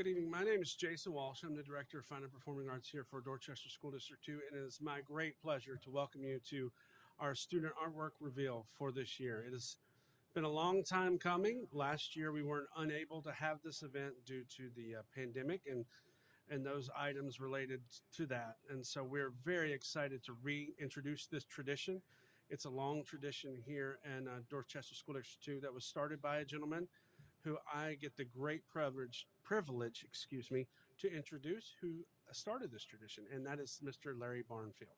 Good evening. My name is Jason Walsh. I'm the Director of Fine and Performing Arts here for Dorchester School District 2, and it is my great pleasure to welcome you to our student artwork reveal for this year. It has been a long time coming. Last year we weren't unable to have this event due to the pandemic and those items related to that. And so we're very excited to reintroduce this tradition. It's a long tradition here in Dorchester School District 2 that was started by a gentleman who I get the great privilege, to introduce, who started this tradition, and that is Mr. Larry Barnfield.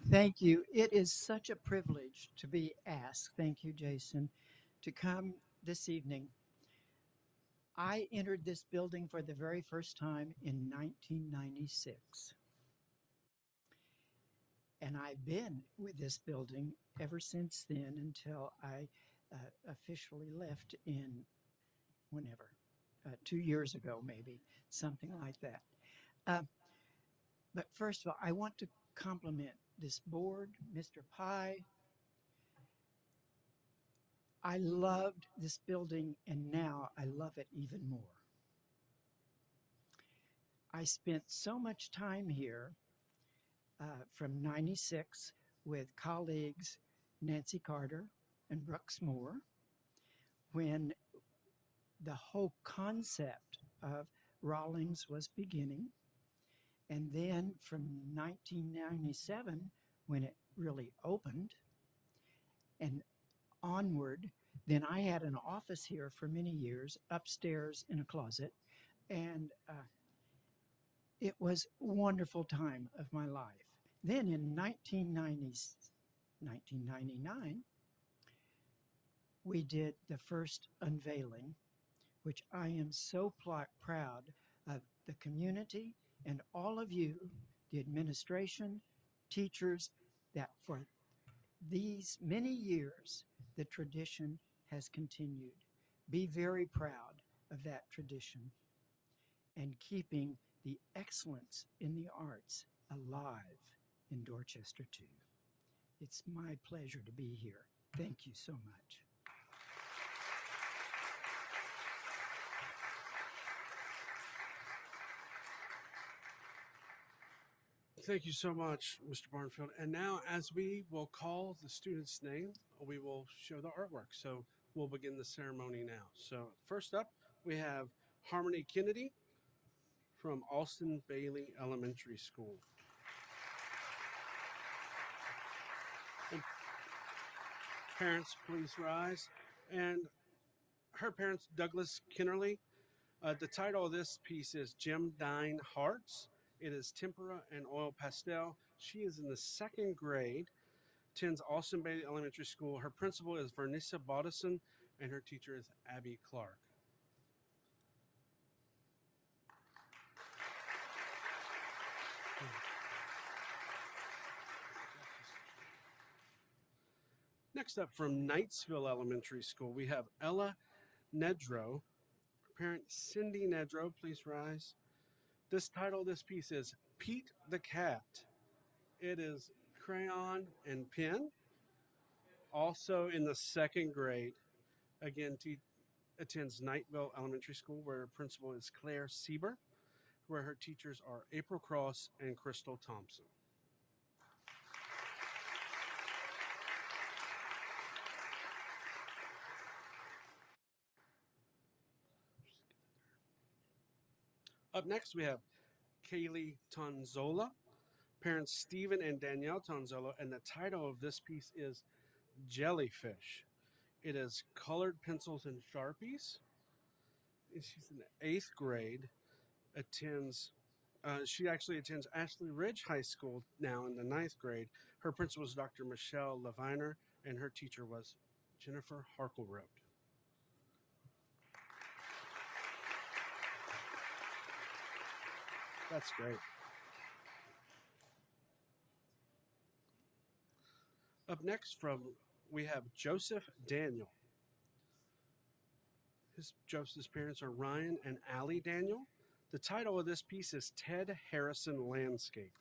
Thank you. It is such a privilege to be asked, thank you, Jason, to come this evening. I entered this building for the very first time in 1996. And I've been with this building ever since then until I officially left in whenever, 2 years ago, maybe, something like that. But first of all, I want to compliment this board, Mr. Pye. I loved this building, and now I love it even more. I spent so much time here from 96 with colleagues Nancy Carter and Brooks Moore when the whole concept of Rawlings was beginning. And then from 1997, when it really opened, and onward, then I had an office here for many years, upstairs in a closet, and it was a wonderful time of my life. Then in 1999, we did the first unveiling, which I am so proud of the community and all of you, the administration, teachers, that for these many years, the tradition has continued. Be very proud of that tradition and keeping the excellence in the arts alive in Dorchester 2. It's my pleasure to be here. Thank you so much. Thank you so much, Mr. Barnfield. And now, as we will call the student's name, we will show the artwork. So we'll begin the ceremony now. So first up, we have Harmony Kennedy from Alston Bailey Elementary School. And parents, please rise. And her parents, Douglas Kennerly. The title of this piece is Gem Dine Hearts. It is tempera and oil pastel. She is in the second grade, attends Alston Bailey Elementary School. Her principal is Vernissa Bodison, and her teacher is Abby Clark. Next up, from Knightsville Elementary School, we have Ella Nedrow. Her parent, Cindy Nedrow, please rise. This title of this piece is Pete the Cat. It is crayon and pen. Also in the second grade, again, attends Knightsville Elementary School, where her principal is Claire Sieber, where her teachers are April Cross and Crystal Thompson. Up next, we have Kaylee Tonzola, parents Stephen and Danielle Tonzola, and the title of this piece is Jellyfish. It is colored pencils and Sharpies. She's in the 8th grade, she actually attends Ashley Ridge High School now in the 9th grade. Her principal is Dr. Michelle Leviner, and her teacher was Jennifer Harkleroad. That's great. Up next, we have Joseph Daniel. Joseph's parents are Ryan and Allie Daniel. The title of this piece is Ted Harrison Landscape.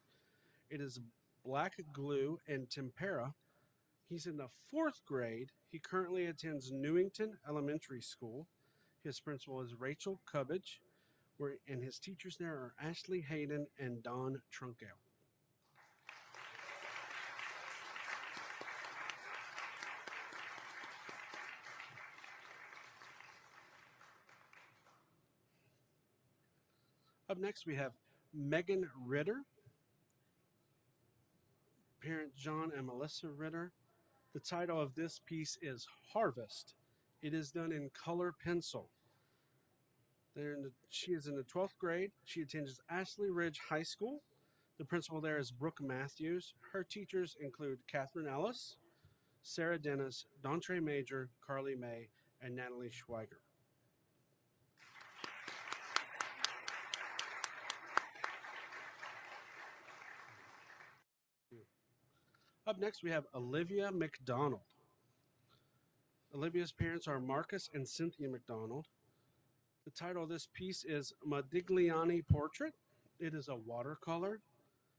It is black glue and tempera He's in the fourth grade. He currently attends Newington Elementary School. His principal is Rachel Cubbage, and his teachers there are Ashley Hayden and Dawn Trunkale. Up next, we have Megan Ritter, parent John and Melissa Ritter. The title of this piece is Harvest. It is done in color pencil. She is in the 12th grade. She attends Ashley Ridge High School. The principal there is Brooke Matthews. Her teachers include Catherine Ellis, Sarah Dennis, Dontre Major, Carly May, and Natalie Schweiger. Up next, we have Olivia McDonald. Olivia's parents are Marcus and Cynthia McDonald. The title of this piece is Modigliani Portrait. It is a watercolor.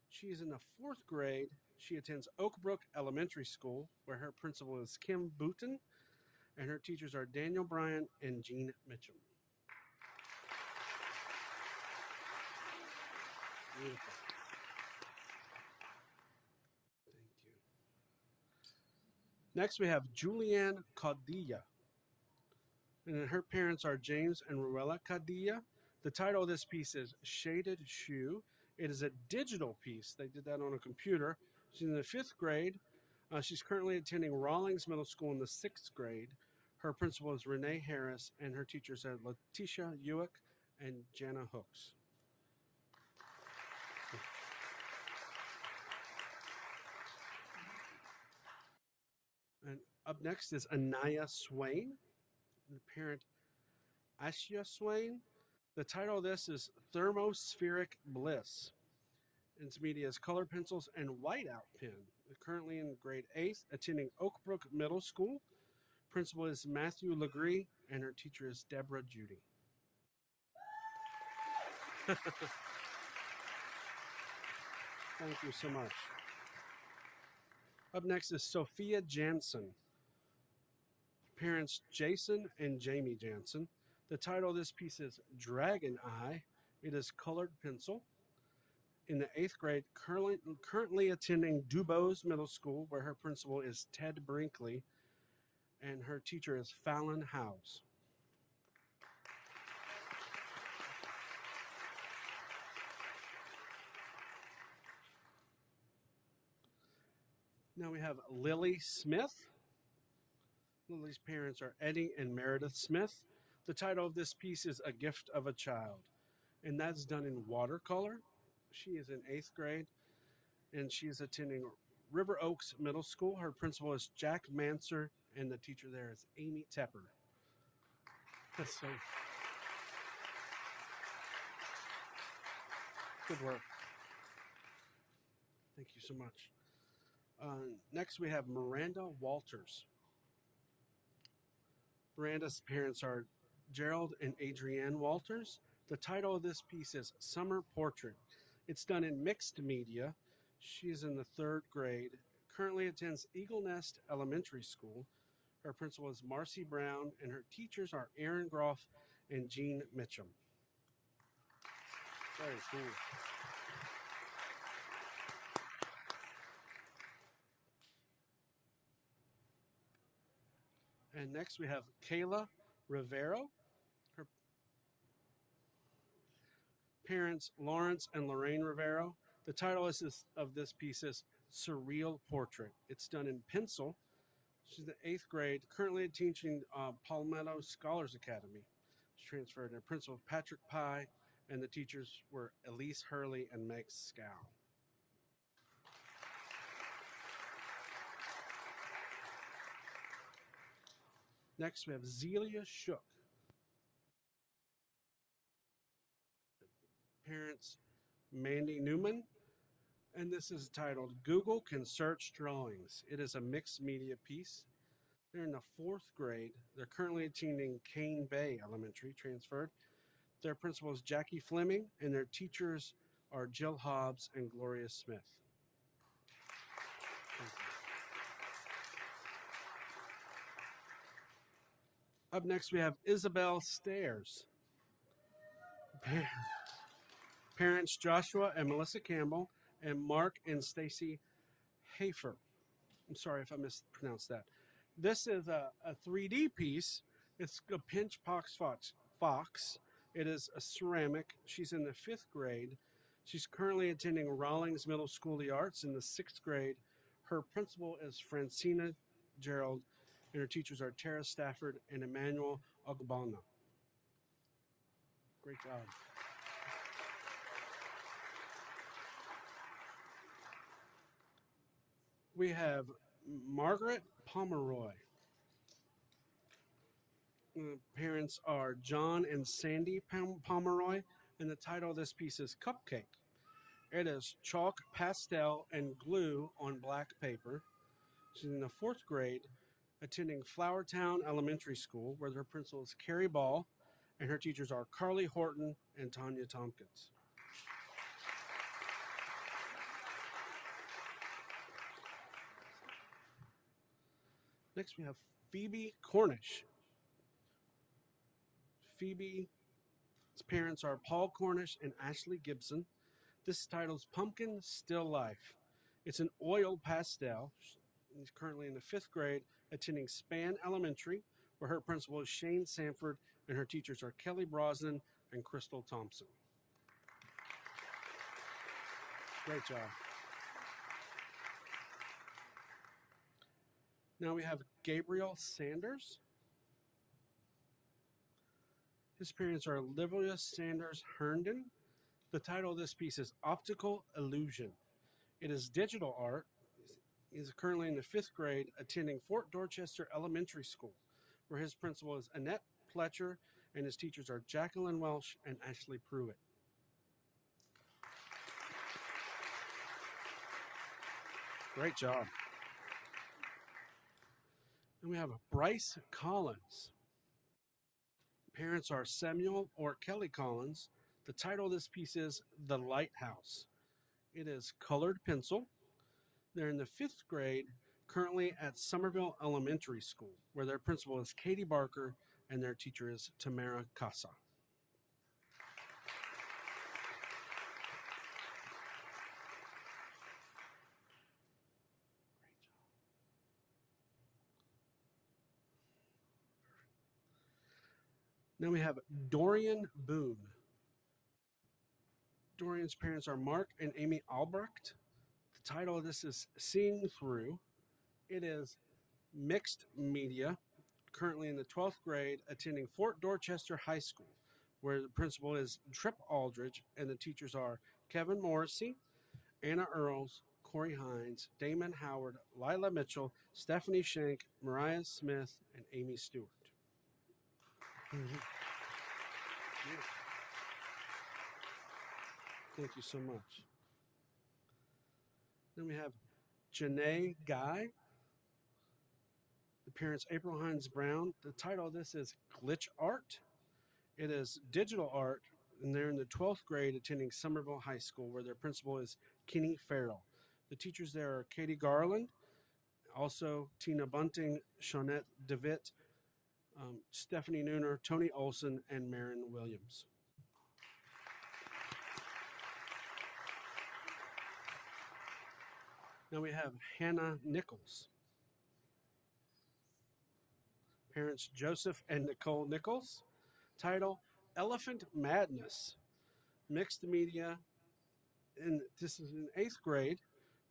She is in the fourth grade. She attends Oak Brook Elementary School, where her principal is Kim Booten, and her teachers are Daniel Bryan and Jean Mitchum. Beautiful. Thank you. Next, we have Julianne Caudilla. And her parents are James and Ruella Caudilla. The title of this piece is Shaded Shoe. It is a digital piece. They did that on a computer. She's in the fifth grade. She's currently attending Rawlings Middle School in the sixth grade. Her principal is Renee Harris, and her teachers are Letitia Ewick and Jana Hooks. And up next is Anaya Swain, and parent Ashia Swain. The title of this is Thermospheric Bliss. Its media is color pencils and whiteout pen. They're currently in grade 8, attending Oak Brook Middle School. Principal is Matthew Legree, and her teacher is Deborah Judy. Thank you so much. Up next is Sophia Jansen. Parents Jason and Jamie Jansen. The title of this piece is Dragon Eye. It is colored pencil. In the 8th grade, currently attending Dubose Middle School, where her principal is Ted Brinkley, and her teacher is Fallon Howes. Now we have Lily Smith. Lily's parents are Eddie and Meredith Smith. The title of this piece is A Gift of a Child, and that's done in watercolor. She is in 8th grade, and she is attending River Oaks Middle School. Her principal is Jack Manser, and the teacher there is Amy Tepper. That's so good work. Thank you so much. Next, we have Miranda Walters. Miranda's parents are Gerald and Adrienne Walters. The title of this piece is Summer Portrait. It's done in mixed media. She is in the 3rd grade, currently attends Eagle Nest Elementary School. Her principal is Marcy Brown, and her teachers are Aaron Groff and Jean Mitchum. Very cool. And next we have Kayla Rivero. Her parents, Lawrence and Lorraine Rivero. The title of this piece is Surreal Portrait. It's done in pencil. She's in the 8th grade, currently teaching Palmetto Scholars Academy. She's transferred. Her principal, Patrick Pye, and the teachers were Elise Hurley and Meg Scow. Next, we have Zelia Shook. Parents, Mandy Newman. And this is titled Google Can Search Drawings. It is a mixed media piece. They're in the 4th grade. They're currently attending Cane Bay Elementary, transferred. Their principal is Jackie Fleming, and their teachers are Jill Hobbs and Gloria Smith. Up next, we have Isabel Stairs. Parents Joshua and Melissa Campbell, and Mark and Stacy Hafer. I'm sorry if I mispronounced that. This is a 3D piece. It's a pinch fox. It is a ceramic. She's in the fifth grade. She's currently attending Rawlings Middle School of the Arts in the sixth grade. Her principal is Francina Gerald, and her teachers are Tara Stafford and Emmanuel Ogbonna. Great job. We have Margaret Pomeroy. Parents are John and Sandy Pomeroy, and the title of this piece is Cupcake. It is chalk, pastel, and glue on black paper. She's in the fourth grade, attending Flowertown Elementary School, where her principal is Carrie Ball, and her teachers are Carly Horton and Tanya Tompkins. Next, we have Phoebe Cornish. Phoebe's parents are Paul Cornish and Ashley Gibson. This title's Pumpkin Still Life. It's an oil pastel. She's currently in the fifth grade, attending Span Elementary, where her principal is Shane Sanford, and her teachers are Kelly Brosnan and Crystal Thompson. Great job. Now we have Gabriel Sanders. His parents are Olivia Sanders Herndon. The title of this piece is Optical Illusion. It is digital art. He is currently in the fifth grade, attending Fort Dorchester Elementary School, where his principal is Annette Pletcher, and his teachers are Jacqueline Welsh and Ashley Pruitt. Great job. And we have Bryce Collins. Parents are Samuel or Kelly Collins. The title of this piece is The Lighthouse. It is colored pencil. They're in the fifth grade, currently at Somerville Elementary School, where their principal is Katie Barker and their teacher is Tamara Casa. Now we have Dorian Boone. Dorian's parents are Mark and Amy Albrecht. The title of this is Seeing Through. It is mixed media, currently in the 12th grade, attending Fort Dorchester High School, where the principal is Tripp Aldridge, and the teachers are Kevin Morrissey, Anna Earls, Corey Hines, Damon Howard, Lila Mitchell, Stephanie Shank, Mariah Smith, and Amy Stewart. Thank you so much. Then we have Janae Guy. The parents, April Hines Brown. The title of this is Glitch Art. It is digital art, and they're in the 12th grade, attending Somerville High School, where their principal is Kenny Farrell. The teachers there are Katie Garland, also Tina Bunting, Shawnette DeVitt, Stephanie Nooner, Tony Olson, and Marin Williams. Now we have Hannah Nichols. Parents Joseph and Nicole Nichols. Title Elephant Madness. Mixed media. And this is in 8th grade.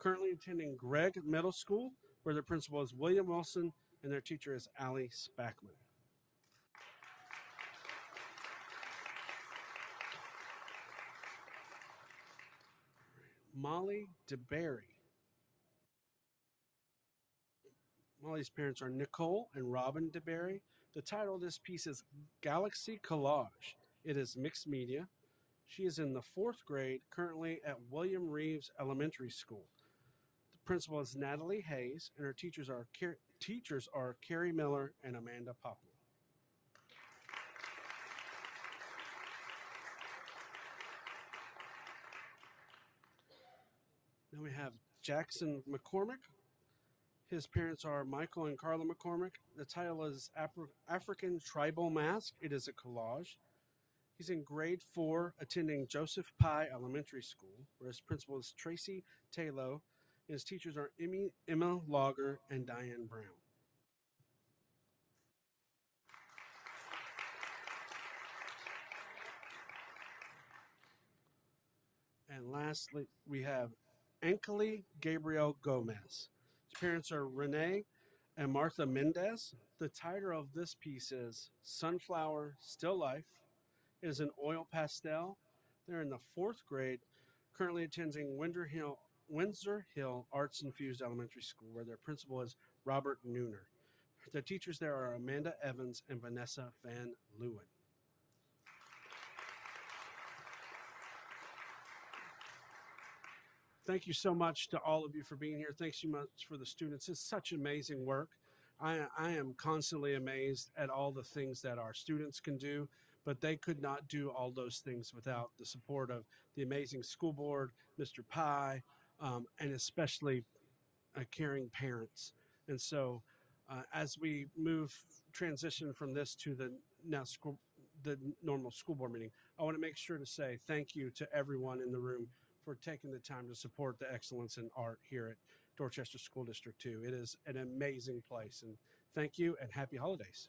Currently attending Gregg Middle School, where their principal is William Wilson and their teacher is Allie Spackman. Molly DeBerry. Molly's parents are Nicole and Robin DeBerry. The title of this piece is Galaxy Collage. It is mixed media. She is in the 4th grade, currently at William Reeves Elementary School. The principal is Natalie Hayes, and her teachers are Carrie Miller and Amanda Poppel. Now we have Jackson McCormick. His parents are Michael and Carla McCormick. The title is African Tribal Mask. It is a collage. He's in grade 4, attending Joseph Pye Elementary School, where his principal is Tracy Taylor, and his teachers are Emma Logger and Diane Brown. And lastly, we have Ankeli Gabriel Gomez. His parents are Renee and Martha Mendez. The title of this piece is Sunflower Still Life. It is an oil pastel. They're in the 4th grade, currently attending Windsor Hill Arts Infused Elementary School, where their principal is Robert Nooner. The teachers there are Amanda Evans and Vanessa Van Leeuwen. Thank you so much to all of you for being here. Thanks so much for the students. It's such amazing work. I am constantly amazed at all the things that our students can do, but they could not do all those things without the support of the amazing school board, Mr. Pye, and especially caring parents. And so, as we transition from this to the normal school board meeting, I want to make sure to say thank you to everyone in the room for taking the time to support the excellence in art here at Dorchester School District 2. It is an amazing place, and thank you and happy holidays.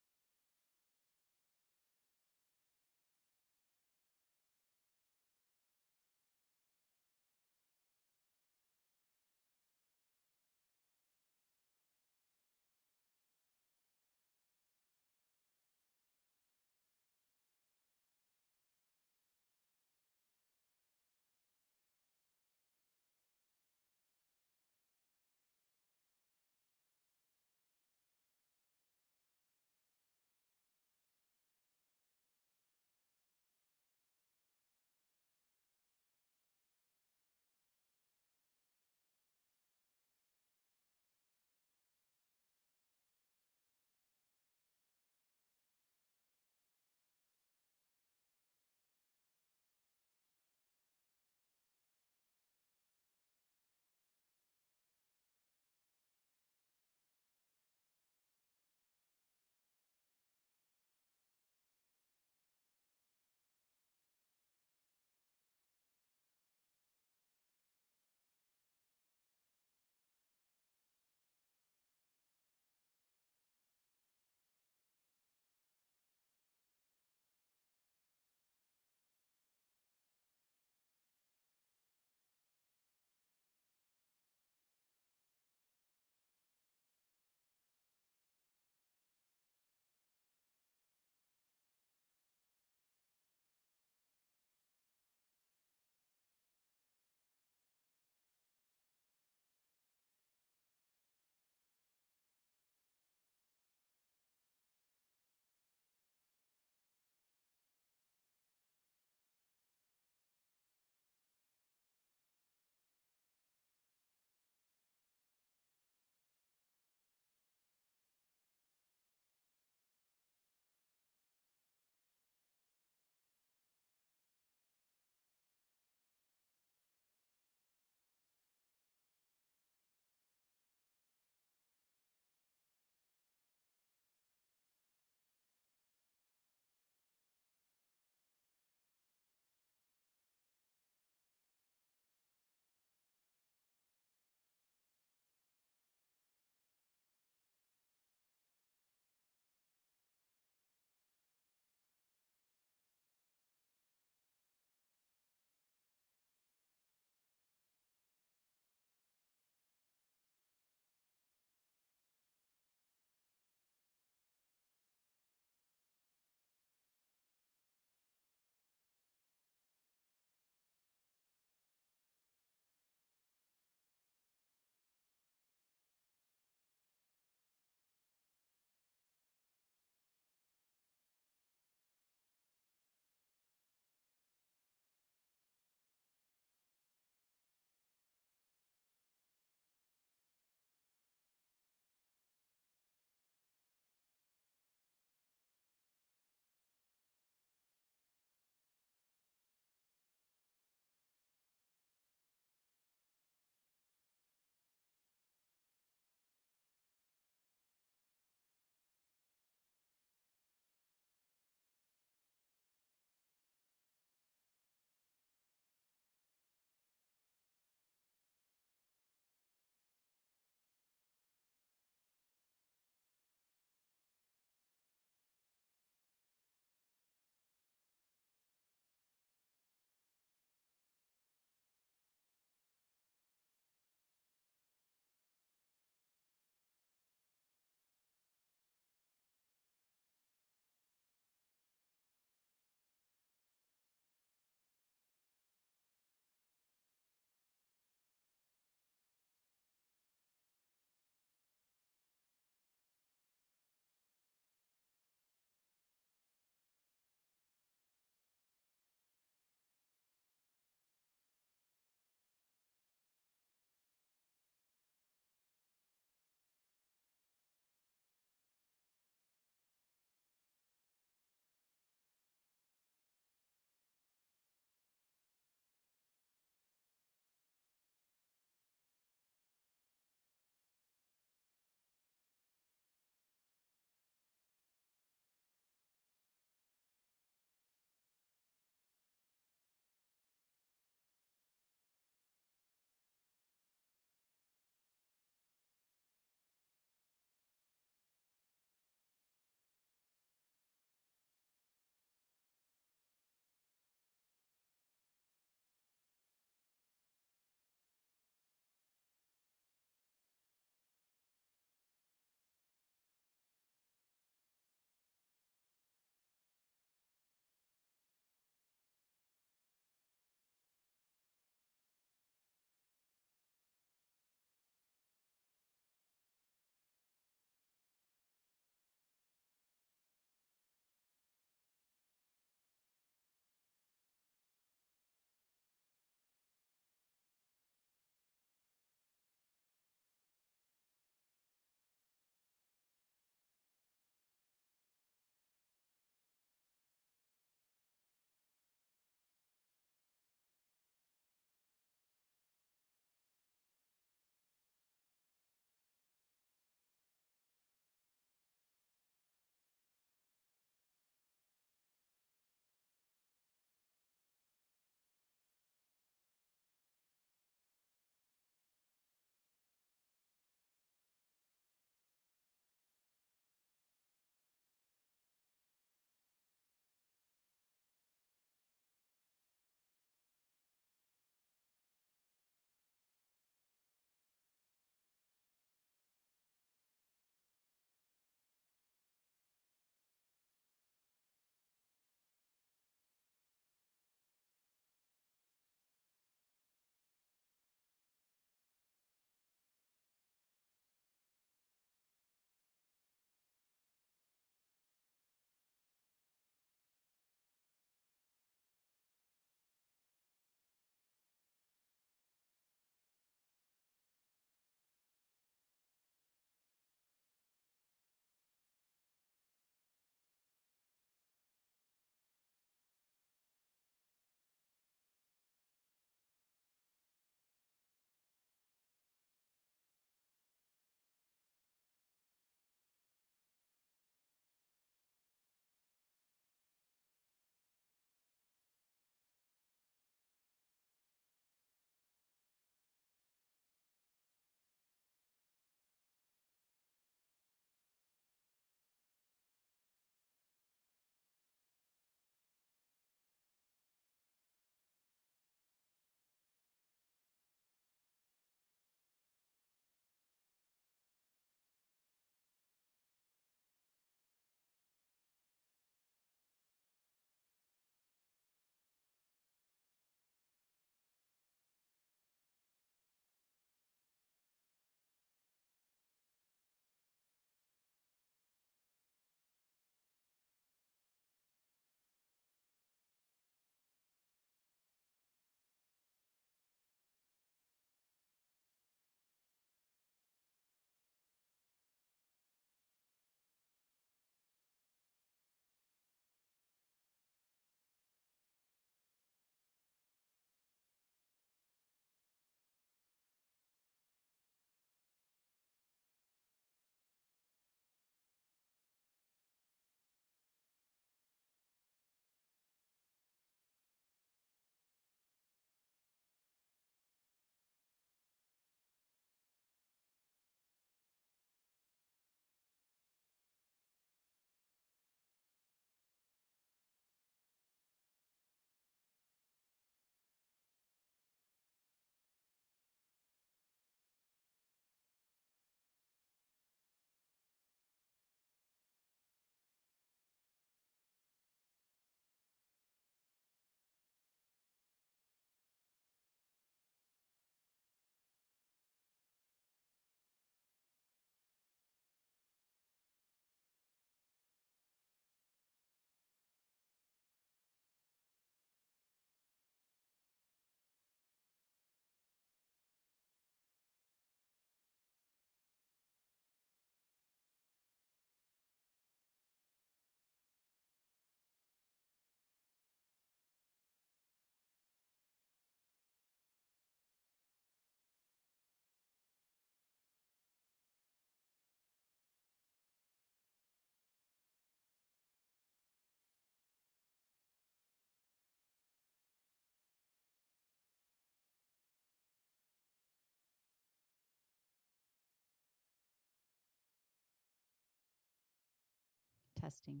Testing.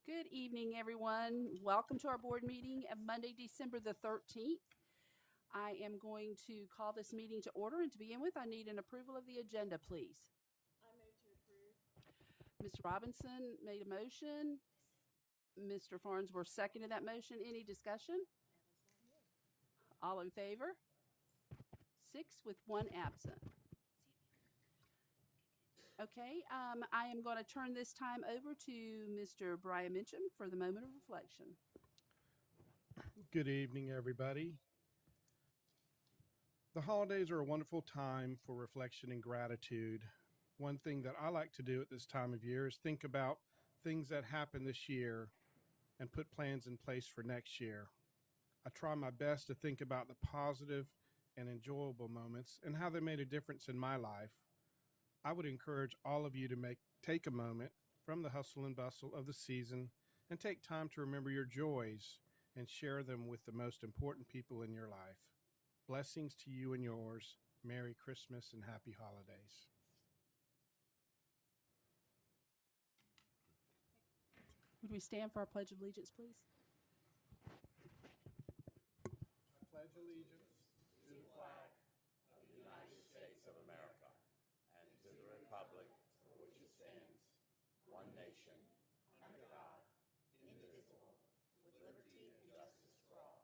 Good evening, everyone. Welcome to our board meeting of Monday, December the 13th. I am going to call this meeting to order, and to begin with, I need an approval of the agenda, please. I move to approve. Mr. Robinson made a motion. Mr. Farnsworth seconded that motion. Any discussion? All in favor? 6 with 1 absent. Okay, I am going to turn this time over to Mr. Brian Mincham for the moment of reflection. Good evening, everybody. The holidays are a wonderful time for reflection and gratitude. One thing that I like to do at this time of year is think about things that happened this year and put plans in place for next year. I try my best to think about the positive and enjoyable moments and how they made a difference in my life. I would encourage all of you to take a moment from the hustle and bustle of the season and take time to remember your joys and share them with the most important people in your life. Blessings to you and yours. Merry Christmas and happy holidays. Would we stand for our Pledge of Allegiance, please? I pledge allegiance to the flag of the United States of America and to the republic for which it stands, one nation, under God, indivisible, with liberty and justice for all.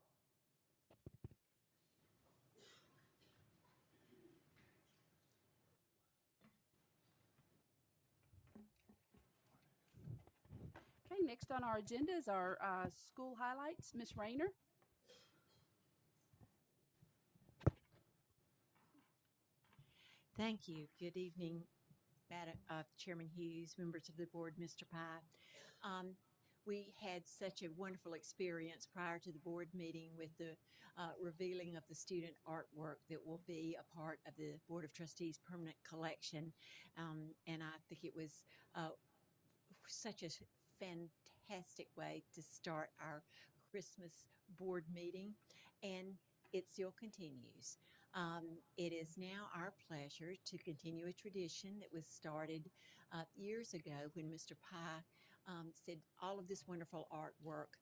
Okay, next on our agenda is our school highlights. Ms. Rayner. Thank you. Good evening, Madam Chairman Hughes, members of the board, Mr. Pye. We had such a wonderful experience prior to the board meeting with the revealing of the student artwork that will be a part of the Board of Trustees permanent collection. And I think it was such a fantastic way to start our Christmas board meeting, and it still continues. It is now our pleasure to continue a tradition that was started years ago when Mr. Pye said all of this wonderful artwork,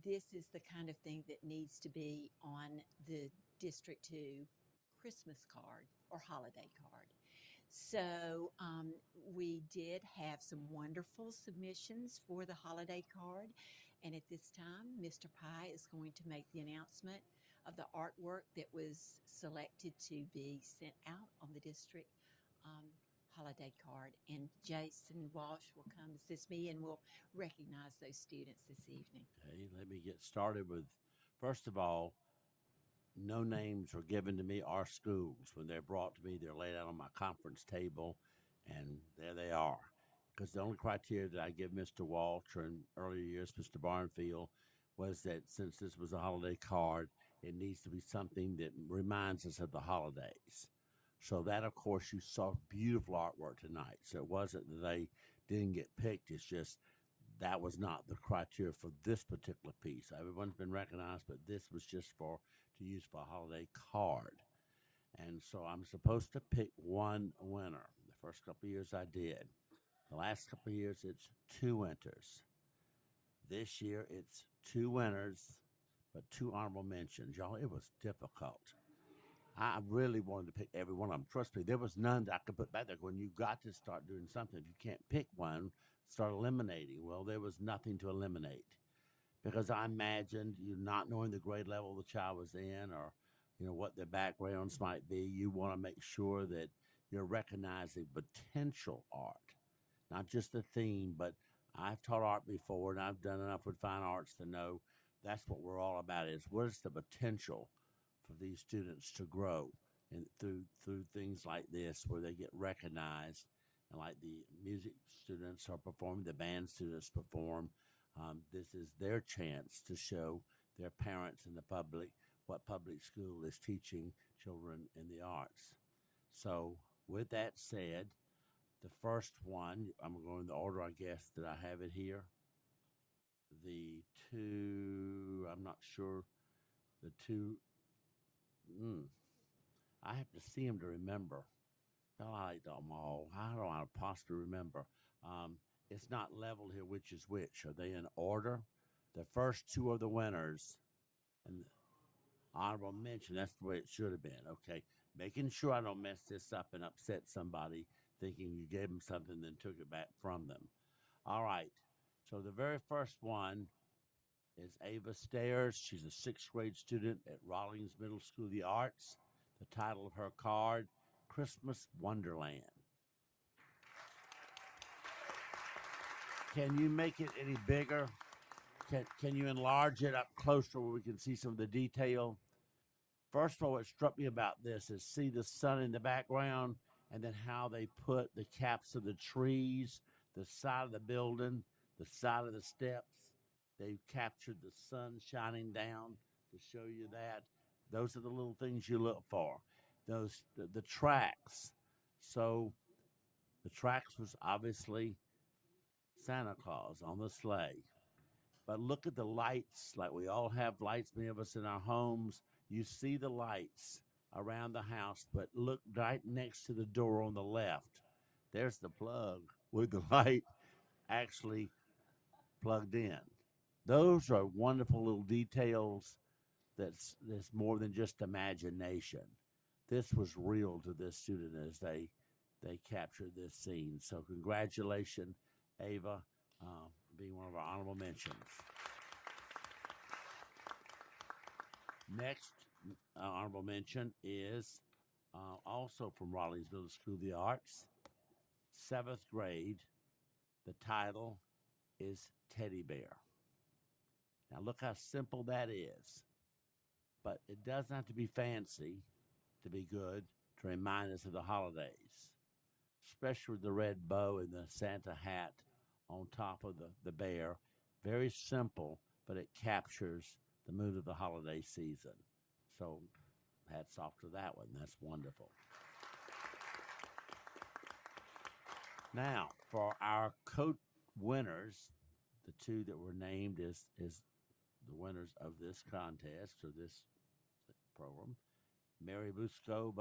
this is the kind of thing that needs to be on the District 2 Christmas card or holiday card. So we did have some wonderful submissions for the holiday card. And at this time, Mr. Pye is going to make the announcement of the artwork that was selected to be sent out on the district holiday card. And Jason Walsh will come assist me and we'll recognize those students this evening. Okay, let me get started with, first of all, no names were given to me or schools. When they're brought to me, they're laid out on my conference table, and there they are. Because the only criteria that I give Mr. Walsh in earlier years, Mr. Barnfield, was that since this was a holiday card, it needs to be something that reminds us of the holidays. So that, of course, you saw beautiful artwork tonight. So it wasn't that they didn't get picked. It's just that was not the criteria for this particular piece. Everyone's been recognized, but this was just to use for a holiday card. And so I'm supposed to pick one winner. The first couple of years I did. The last couple of years, it's 2 winners. This year, it's 2 winners, but 2 honorable mentions. Y'all, it was difficult. I really wanted to pick every one of them. Trust me, there was none that I could put back there. When you got to start doing something, if you can't pick one, start eliminating. Well, there was nothing to eliminate because I imagined you not knowing the grade level the child was in or, what their backgrounds might be. You want to make sure that you're recognizing potential art, not just the theme, but I've taught art before and I've done enough with fine arts to know that's what we're all about is what is the potential for these students to grow and through things like this where they get recognized and like the music students are performing, the band students perform. This is their chance to show their parents and the public what public school is teaching children in the arts. So with that said, the first one, I'm going in the order, I guess, that I have it here. The 2, I'm not sure, the 2, I have to see them to remember. Oh, I like them all. How do I possibly remember? Um, it's not leveled here, which is which. Are they in order? The first two are the winners, and honorable mention. That's the way it should have been. Okay, making sure I don't mess this up and upset somebody, thinking you gave them something, then took it back from them. All right. So the very first one is Ava Stairs. She's a sixth grade student at Rawlings Middle School of the Arts. The title of her card, Christmas Wonderland. Can you make it any bigger? Can you enlarge it up closer where we can see some of the detail? First of all, what struck me about this is see the sun in the background and then how they put the caps of the trees, the side of the building, the side of the steps. They've captured the sun shining down to show you that. Those are the little things you look for. The tracks. So the tracks was obviously Santa Claus on the sleigh. But look at the lights, like we all have lights, many of us in our homes. You see the lights around the house, but look right next to the door on the left. There's the plug with the light actually plugged in. Those are wonderful little details that's more than just imagination. This was real to this student as they captured this scene. So congratulations, Ava, being one of our honorable mentions. Next honorable mention is also from Rawlings Middle School of the Arts, seventh grade. The title is Teddy Bear. Now look how simple that is. But it doesn't have to be fancy to be good, to remind us of the holidays, especially with the red bow and the Santa hat on top of the bear. Very simple, but it captures the mood of the holiday season. So hats off to that one. That's wonderful. Now, for our coat winners, the two that were named is the winners of this contest or this program. Mary Busco,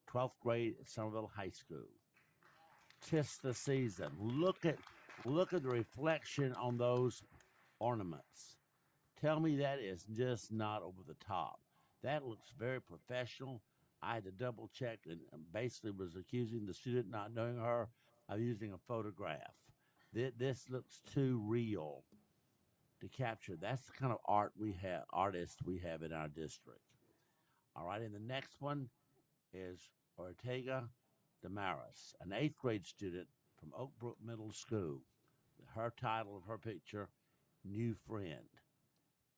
12th grade at Somerville High School. 'Tis the season. Look at the reflection on those ornaments. Tell me that is just not over the top. That looks very professional. I had to double check and basically was accusing the student, not knowing her, of using a photograph. This looks too real to capture. That's the kind of artists we have in our district. All right, and the next one is Ortega Damaris, an 8th grade student from Oak Brook Middle School. Her title of her picture, New Friend.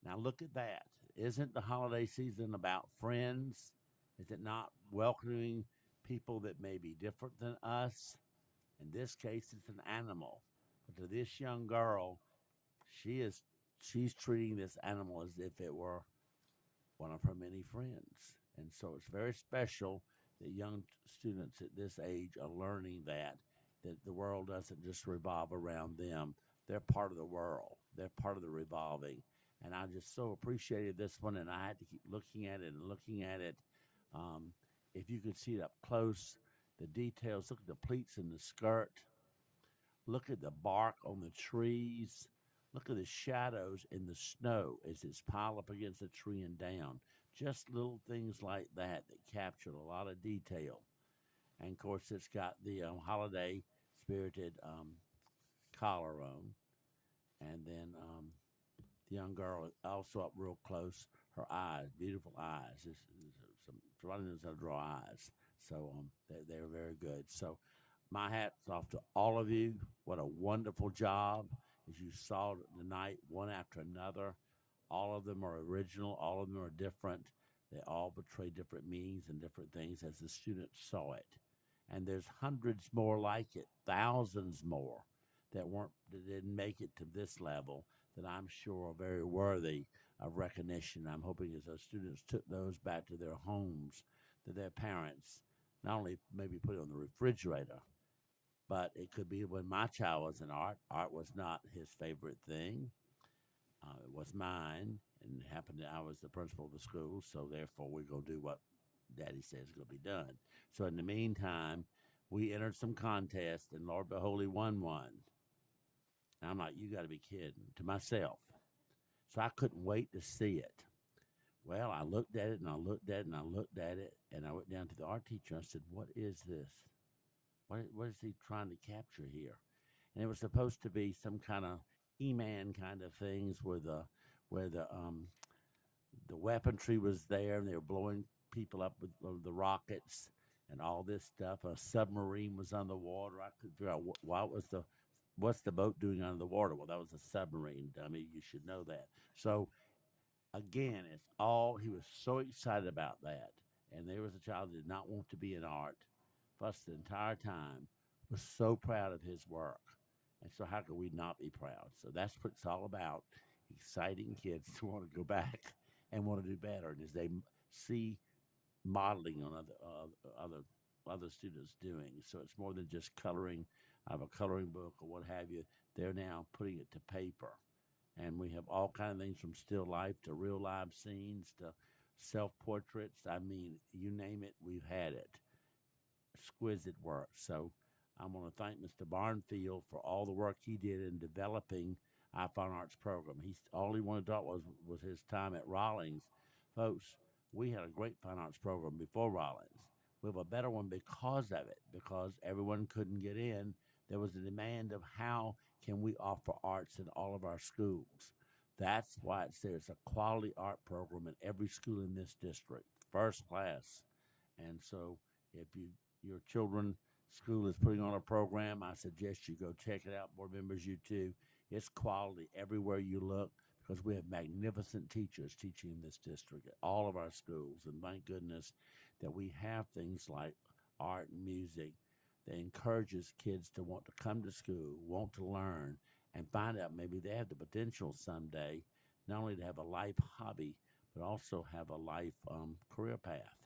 Now look at that. Isn't the holiday season about friends? Is it not welcoming people that may be different than us? In this case, it's an animal. But to this young girl, she's treating this animal as if it were one of her many friends. And so it's very special that young students at this age are learning that the world doesn't just revolve around them. They're part of the world. They're part of the revolving. And I just so appreciated this one, and I had to keep looking at it and looking at it. If you could see it up close, the details, look at the pleats in the skirt. Look at the bark on the trees. Look at the shadows in the snow as it's piled up against the tree and down. Just little things like that captured a lot of detail. And, of course, it's got the holiday spirited collar on. And then the young girl also up real close, her eyes, beautiful eyes. Somebody knows how to draw eyes. So they're very good. So my hat's off to all of you. What a wonderful job. As you saw tonight, one after another. All of them are original. All of them are different. They all portray different meanings and different things as the students saw it. And there's hundreds more like it, thousands more that didn't make it to this level that I'm sure are very worthy of recognition. I'm hoping as those students took those back to their homes, to their parents, not only maybe put it on the refrigerator, but it could be when my child was in art. Art was not his favorite thing. It was mine, and it happened that I was the principal of the school, so therefore we're going to do what Daddy says is going to be done. So in the meantime, we entered some contests, and Lord behold, he won one. And I'm like, you got to be kidding, to myself. So I couldn't wait to see it. Well, I looked at it and I looked at it and I looked at it, and I went down to the art teacher and I said, what is this? What is he trying to capture here? And it was supposed to be some kind of E-Man kind of things where the weaponry was there and they were blowing people up with the rockets and all this stuff. A submarine was underwater. I couldn't figure out what's the boat doing under the water. Well, that was a submarine, dummy. You should know that. So again, he was so excited about that. And there was a child that did not want to be in art, fussed the entire time, was so proud of his work. And so how could we not be proud? So that's what it's all about, exciting kids to want to go back and want to do better. And as they see modeling on other students doing. So it's more than just coloring out of a coloring book or what have you. They're now putting it to paper. And we have all kind of things from still life to real live scenes to self-portraits. I mean, you name it, we've had it. Exquisite work. So I want to thank Mr. Barnfield for all the work he did in developing our fine arts program. All he wanted to talk was his time at Rollins. Folks, we had a great fine arts program before Rollins. We have a better one because of it, because everyone couldn't get in. There was a demand of how can we offer arts in all of our schools. That's why it's there. It's a quality art program in every school in this district, first class. And so if your children's school is putting on a program, I suggest you go check it out. Board members, you too. It's quality everywhere you look because we have magnificent teachers teaching in this district at all of our schools. And thank goodness that we have things like art and music that encourages kids to want to come to school, want to learn, and find out maybe they have the potential someday not only to have a life hobby, but also have a life career path.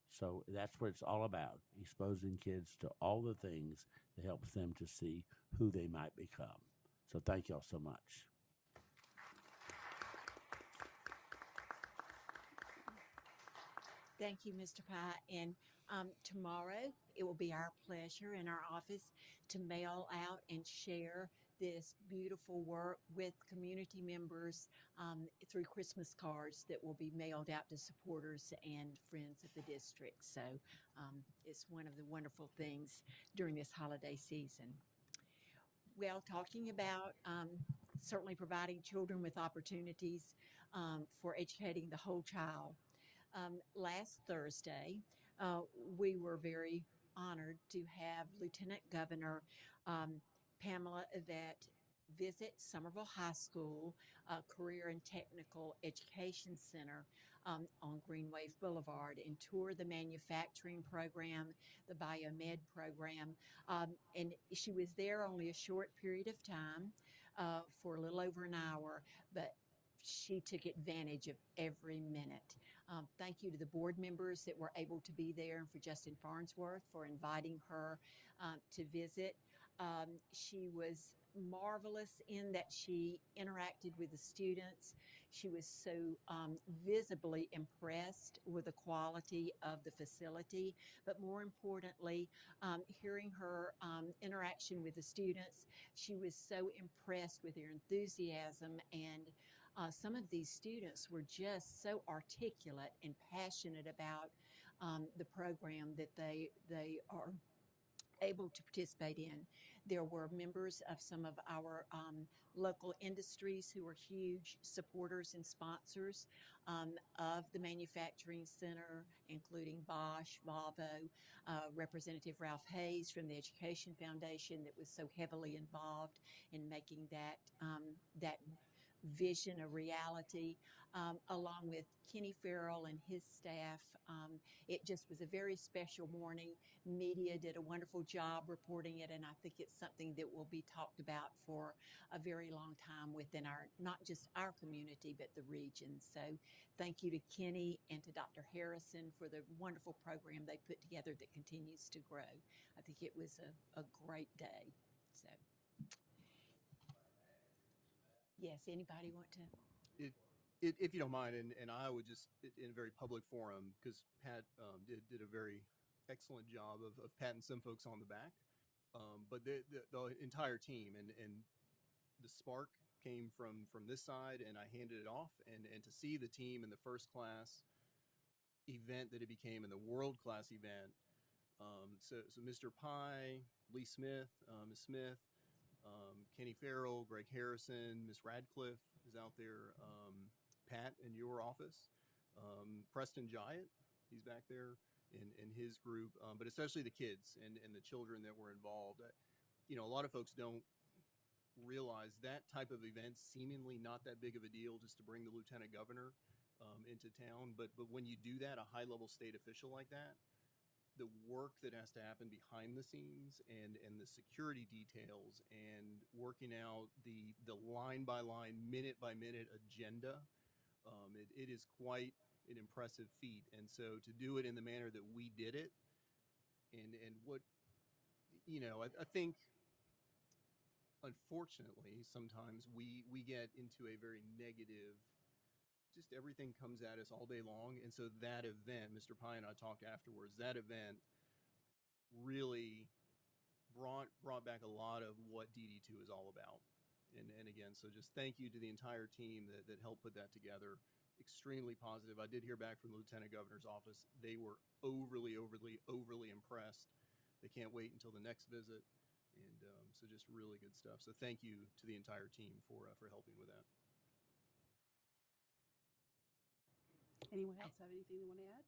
So that's what it's all about, exposing kids to all the things that helps them to see who they might become. So thank y'all so much. Thank you, Mr. Pye. And tomorrow, it will be our pleasure in our office to mail out and share this beautiful work with community members through Christmas cards that will be mailed out to supporters and friends of the district. So it's one of the wonderful things during this holiday season. Well, talking about certainly providing children with opportunities for educating the whole child. Last Thursday, we were very honored to have Lieutenant Governor Pamela Yvette visit Somerville High School Career and Technical Education Center on Greenwave Boulevard and tour the manufacturing program, the biomed program. And she was there only a short period of time for a little over an hour, but she took advantage of every minute. Thank you to the board members that were able to be there and for Justin Farnsworth for inviting her to visit. She was marvelous in that she interacted with the students. She was so visibly impressed with the quality of the facility, but more importantly, hearing her interaction with the students, she was so impressed with their enthusiasm, and some of these students were just so articulate and passionate about the program that they are able to participate in. There were members of some of our local industries who were huge supporters and sponsors of the Manufacturing Center, including Bosch, Volvo, Representative Ralph Hayes from the Education Foundation that was so heavily involved in making that vision a reality, along with Kenny Farrell and his staff. It just was a very special morning. Media did a wonderful job reporting it, and I think it's something that will be talked about for a very long time within not just our community, but the region. So thank you to Kenny and to Dr. Harrison for the wonderful program they put together that continues to grow. I think it was a great day. So. Yes, anybody want to? if you don't mind, and I would just in a very public forum, because Pat did a very excellent job of patting some folks on the back, but the entire team and the spark came from this side, and I handed it off, and to see the team in the first class event that it became in the world class event. So Mr. Pye, Lee Smith, Ms. Smith, Kenny Farrell, Greg Harrison, Miss Radcliffe is out there. Pat in your office, Preston Giant, he's back there in his group, but especially the kids and the children that were involved. You know, a lot of folks don't realize that type of event seemingly not that big of a deal just to bring the lieutenant governor into town. But when you do that, a high level state official like that, the work that has to happen behind the scenes and the security details and working out the line by line, minute by minute agenda, it is quite an impressive feat. And so to do it in the manner that we did it, and what, you know, I think unfortunately sometimes we get into a very negative, just everything comes at us all day long. And so that event, Mr. Pye and I talked afterwards, that event really brought back a lot of what DD2 is all about. And again, so just thank you to the entire team that helped put that together. Extremely positive. I did hear back from the Lieutenant Governor's office. They were overly impressed. They can't wait until the next visit. And so just really good stuff. So thank you to the entire team for helping with that. Anyone else have anything they want to add?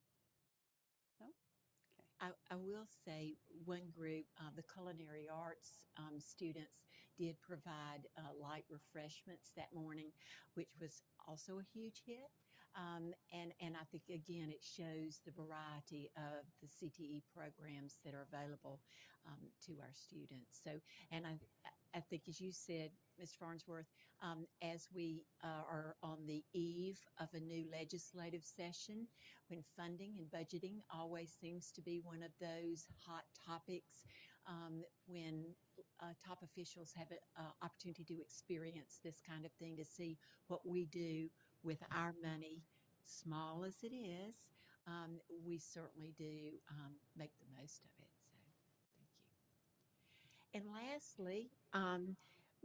No? Okay. I will say one group, the culinary arts students, did provide light refreshments that morning, which was also a huge hit. And I think, again, it shows the variety of the CTE programs that are available to our students. So, and I think, as you said, Mr. Farnsworth, as we are on the eve of a new legislative session, when funding and budgeting always seems to be one of those hot topics, when top officials have an opportunity to experience this kind of thing, to see what we do with our money, small as it is, we certainly do make the most of it. So thank you. And lastly,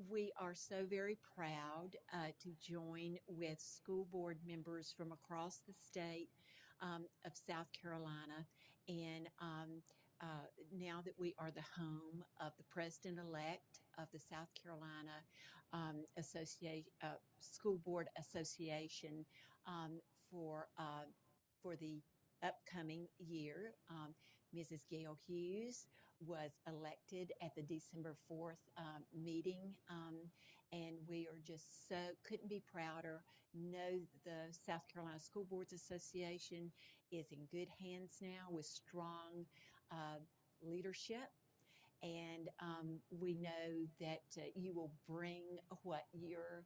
we are so very proud to join with school board members from across the state of South Carolina. And now that we are the home of the president-elect of the South Carolina School Board Association for the upcoming year, Mrs. Gail Hughes was elected at the December 4th meeting, and we are just couldn't be prouder. Know the South Carolina School Boards Association is in good hands now with strong leadership, and we know that you will bring what you're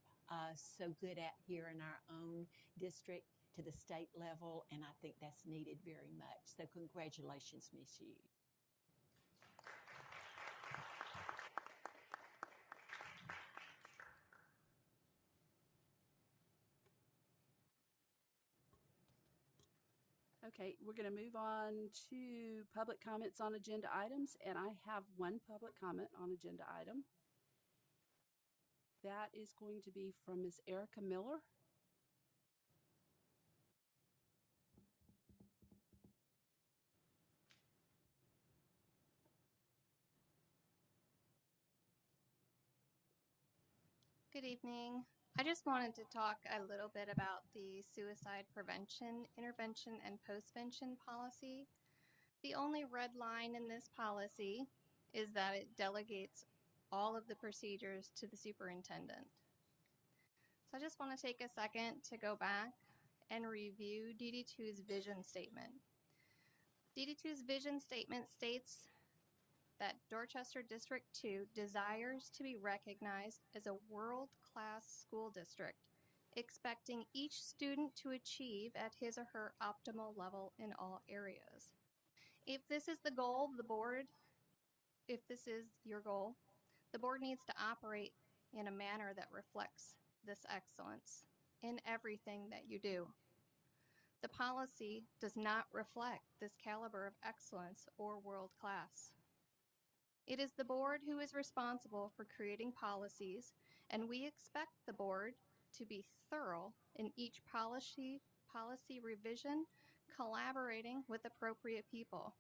so good at here in our own district to the state level, and I think that's needed very much. So congratulations, Ms. Hughes. Okay, we're going to move on to public comments on agenda items, and I have one public comment on agenda item. That is going to be from Ms. Erica Miller. Good evening. I just wanted to talk a little bit about the suicide prevention, intervention, and postvention policy. The only red line in this policy is that it delegates all of the procedures to the superintendent. So I just want to take a second to go back and review DD2's vision statement. DD2's vision statement states that Dorchester District 2 desires to be recognized as a world-class school district, expecting each student to achieve at his or her optimal level in all areas. If this is the goal of the board, if this is your goal, the board needs to operate in a manner that reflects this excellence. in everything that you do. The policy does not reflect this caliber of excellence or world class. It is the board who is responsible for creating policies, and we expect the board to be thorough in each policy revision, collaborating with appropriate people.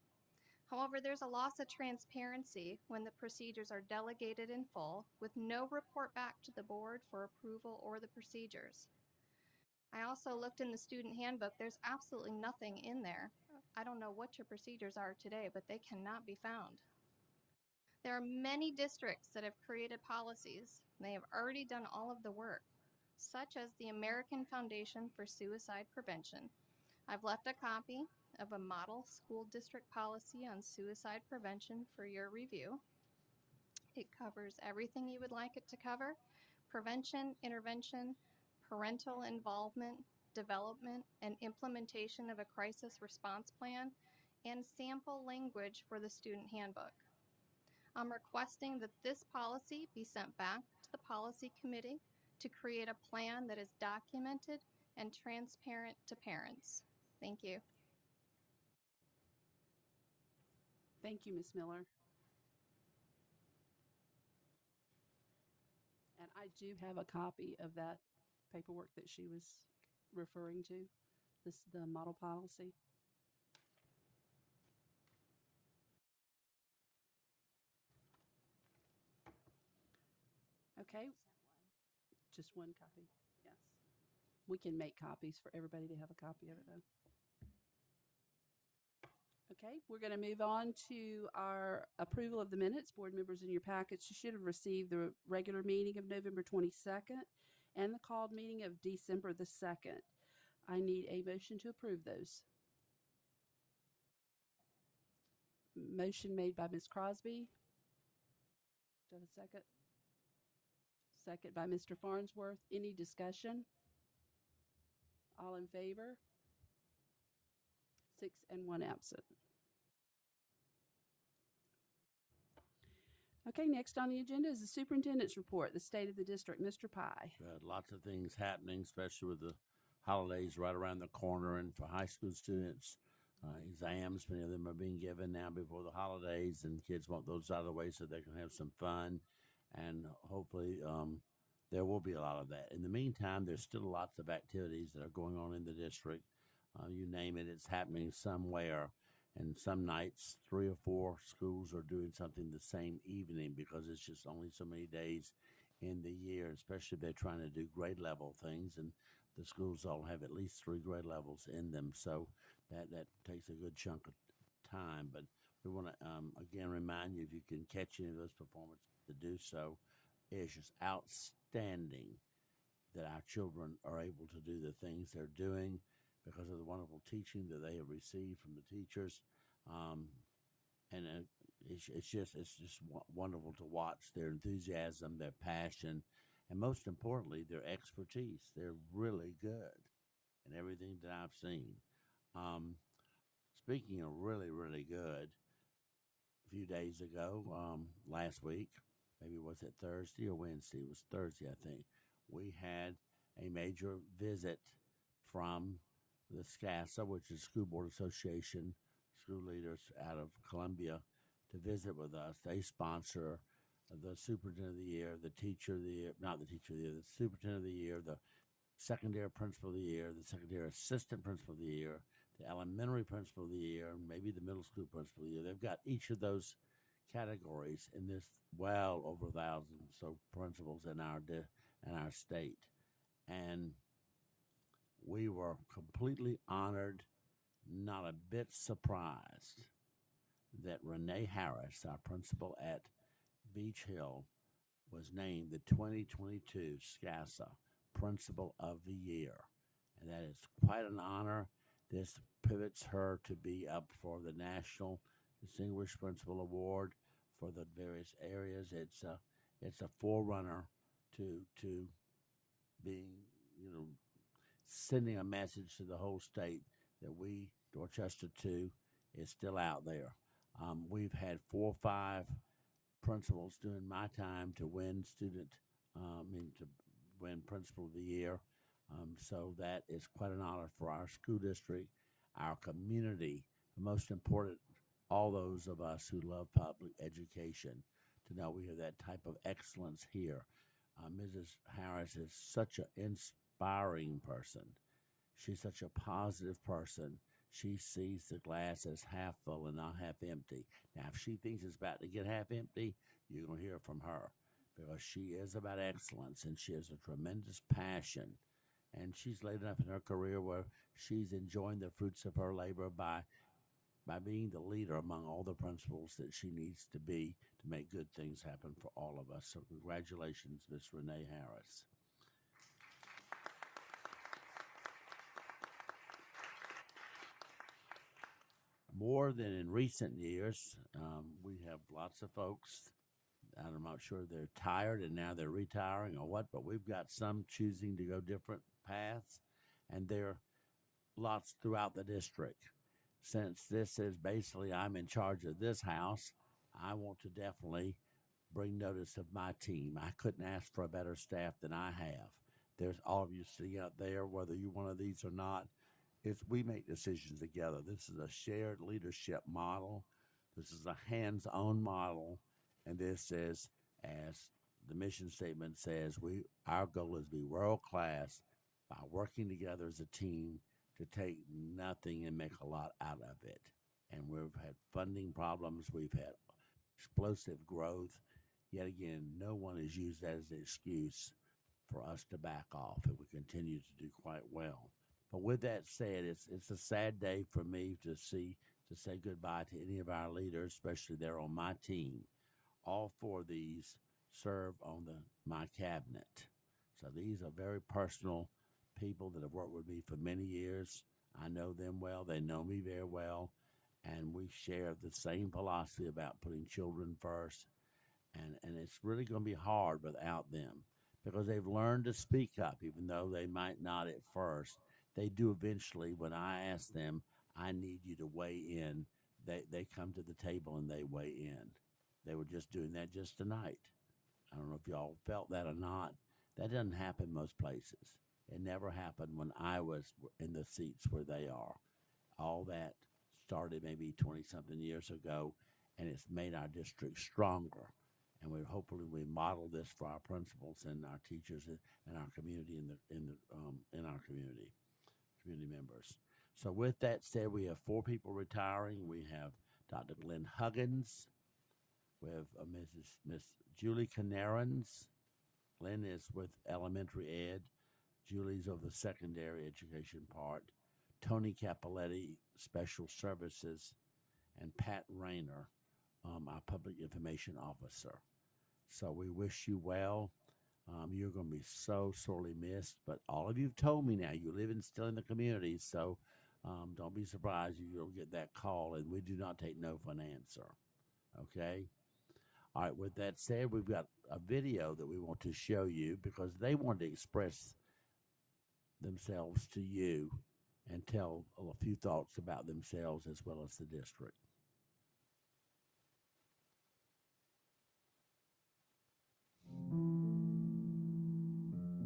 However, there's a loss of transparency when the procedures are delegated in full with no report back to the board for approval or the procedures. I also looked in the student handbook. There's absolutely nothing in there. I don't know what your procedures are today, but they cannot be found. There are many districts that have created policies. They have already done all of the work, such as the American Foundation for Suicide Prevention. I've left a copy of a model school district policy on suicide prevention for your review. It covers everything you would like it to cover: prevention, intervention, parental involvement, development, and implementation of a crisis response plan, and sample language for the student handbook. I'm requesting that this policy be sent back to the policy committee to create a plan that is documented and transparent to parents. Thank you. Thank you, Ms. Miller. And I do have a copy of that paperwork that she was referring to, the model policy. Okay. Just one copy. Yes. We can make copies for everybody to have a copy of it, though. Okay, we're going to move on to our approval of the minutes. Board members, in your packets, you should have received the regular meeting of November 22nd and the called meeting of December the 2nd. I need a motion to approve those. Motion made by Ms. Crosby. Do I have a second? Second by Mr. Farnsworth. Any discussion? All in favor? 6 and 1 absent. Okay, next on the agenda is the superintendent's report, the state of the district. Mr. Pye. Lots of things happening, especially with the holidays right around the corner. And for high school students, exams, many of them are being given now before the holidays, and kids want those out of the way so they can have some fun. And hopefully there will be a lot of that. In the meantime, there's still lots of activities that are going on in the district. You name it, it's happening somewhere. And some nights, 3 or 4 schools are doing something the same evening because it's just only so many days in the year, especially if they're trying to do grade level things. And the schools all have at least 3 grade levels in them. So that takes a good chunk of time. But we want to, again, remind you, if you can catch any of those performances, to do so. It's just outstanding that our children are able to do the things they're doing because of the wonderful teaching that they have received from the teachers. And it's just wonderful to watch their enthusiasm, their passion, and most importantly, their expertise. They're really good in everything that I've seen. Speaking of really, really good, a few days ago, last week, maybe was it Thursday or Wednesday? It was Thursday, I think. We had a major visit from the SCASA, which is School Board Association, school leaders out of Columbia, to visit with us. They sponsor the Superintendent of the Year, the Teacher of the Year, not the Teacher of the Year, the Superintendent of the Year, the Secondary Principal of the Year, the Secondary Assistant Principal of the Year, the Elementary Principal of the Year, and maybe the Middle School Principal of the Year. They've got each of those categories, and there's well over 1,000 so principals in our state. And we were completely honored, not a bit surprised, that Renee Harris, our principal at Beach Hill, was named the 2022 SCASA Principal of the Year. And that is quite an honor. This pivots her to be up for the National Distinguished Principal Award for the various areas. It's a forerunner to being, sending a message to the whole state that we, Dorchester 2, is still out there. We've had 4 or 5 principals during my time to win to win Principal of the Year. So that is quite an honor for our school district, our community, most important, all those of us who love public education, to know we have that type of excellence here. Mrs. Harris is such an inspiring person. She's such a positive person. She sees the glass as half full and not half empty. Now, if she thinks it's about to get half empty, you're going to hear from her, because she is about excellence and she has a tremendous passion. And she's late enough in her career where she's enjoying the fruits of her labor by being the leader among all the principals that she needs to be to make good things happen for all of us. So congratulations, Miss Renee Harris. More than in recent years, we have lots of folks, I'm not sure they're tired and now they're retiring or what, but we've got some choosing to go different paths, and there are lots throughout the district. Since this is basically I'm in charge of this house, I want to definitely bring notice of my team. I couldn't ask for a better staff than I have. There's all of you sitting out there, whether you're one of these or not. We make decisions together. This is a shared leadership model. This is a hands-on model, and this is, as the mission statement says, our goal is to be world-class by working together as a team to take nothing and make a lot out of it. And we've had funding problems. We've had explosive growth. Yet again, no one has used that as an excuse for us to back off, and we continue to do quite well. But with that said, it's a sad day for me to say goodbye to any of our leaders, especially they're on my team. All four of these serve on my cabinet. So these are very personal people that have worked with me for many years. I know them well. They know me very well. And we share the same philosophy about putting children first. And it's really going to be hard without them, because they've learned to speak up, even though they might not at first. They do eventually. When I ask them, I need you to weigh in, they come to the table and they weigh in. They were just doing that just tonight. I don't know if y'all felt that or not. That doesn't happen most places. It never happened when I was in the seats where they are. All that started maybe 20-something years ago, and it's made our district stronger. And hopefully we model this for our principals and our teachers and our community in our community members. So with that said, we have 4 people retiring. We have Dr. Glenn Huggins. We have Miss Julie Canarans. Glenn is with elementary ed. Julie's of the secondary education part. Tony Capoletti, special services, and Pat Rayner, our public information officer. So we wish you well. You're going to be so sorely missed, but all of you have told me now you live still in the community, so don't be surprised if you'll get that call, and we do not take no for an answer. Okay? All right, with that said, we've got a video that we want to show you because they want to express themselves to you and tell a few thoughts about themselves as well as the district.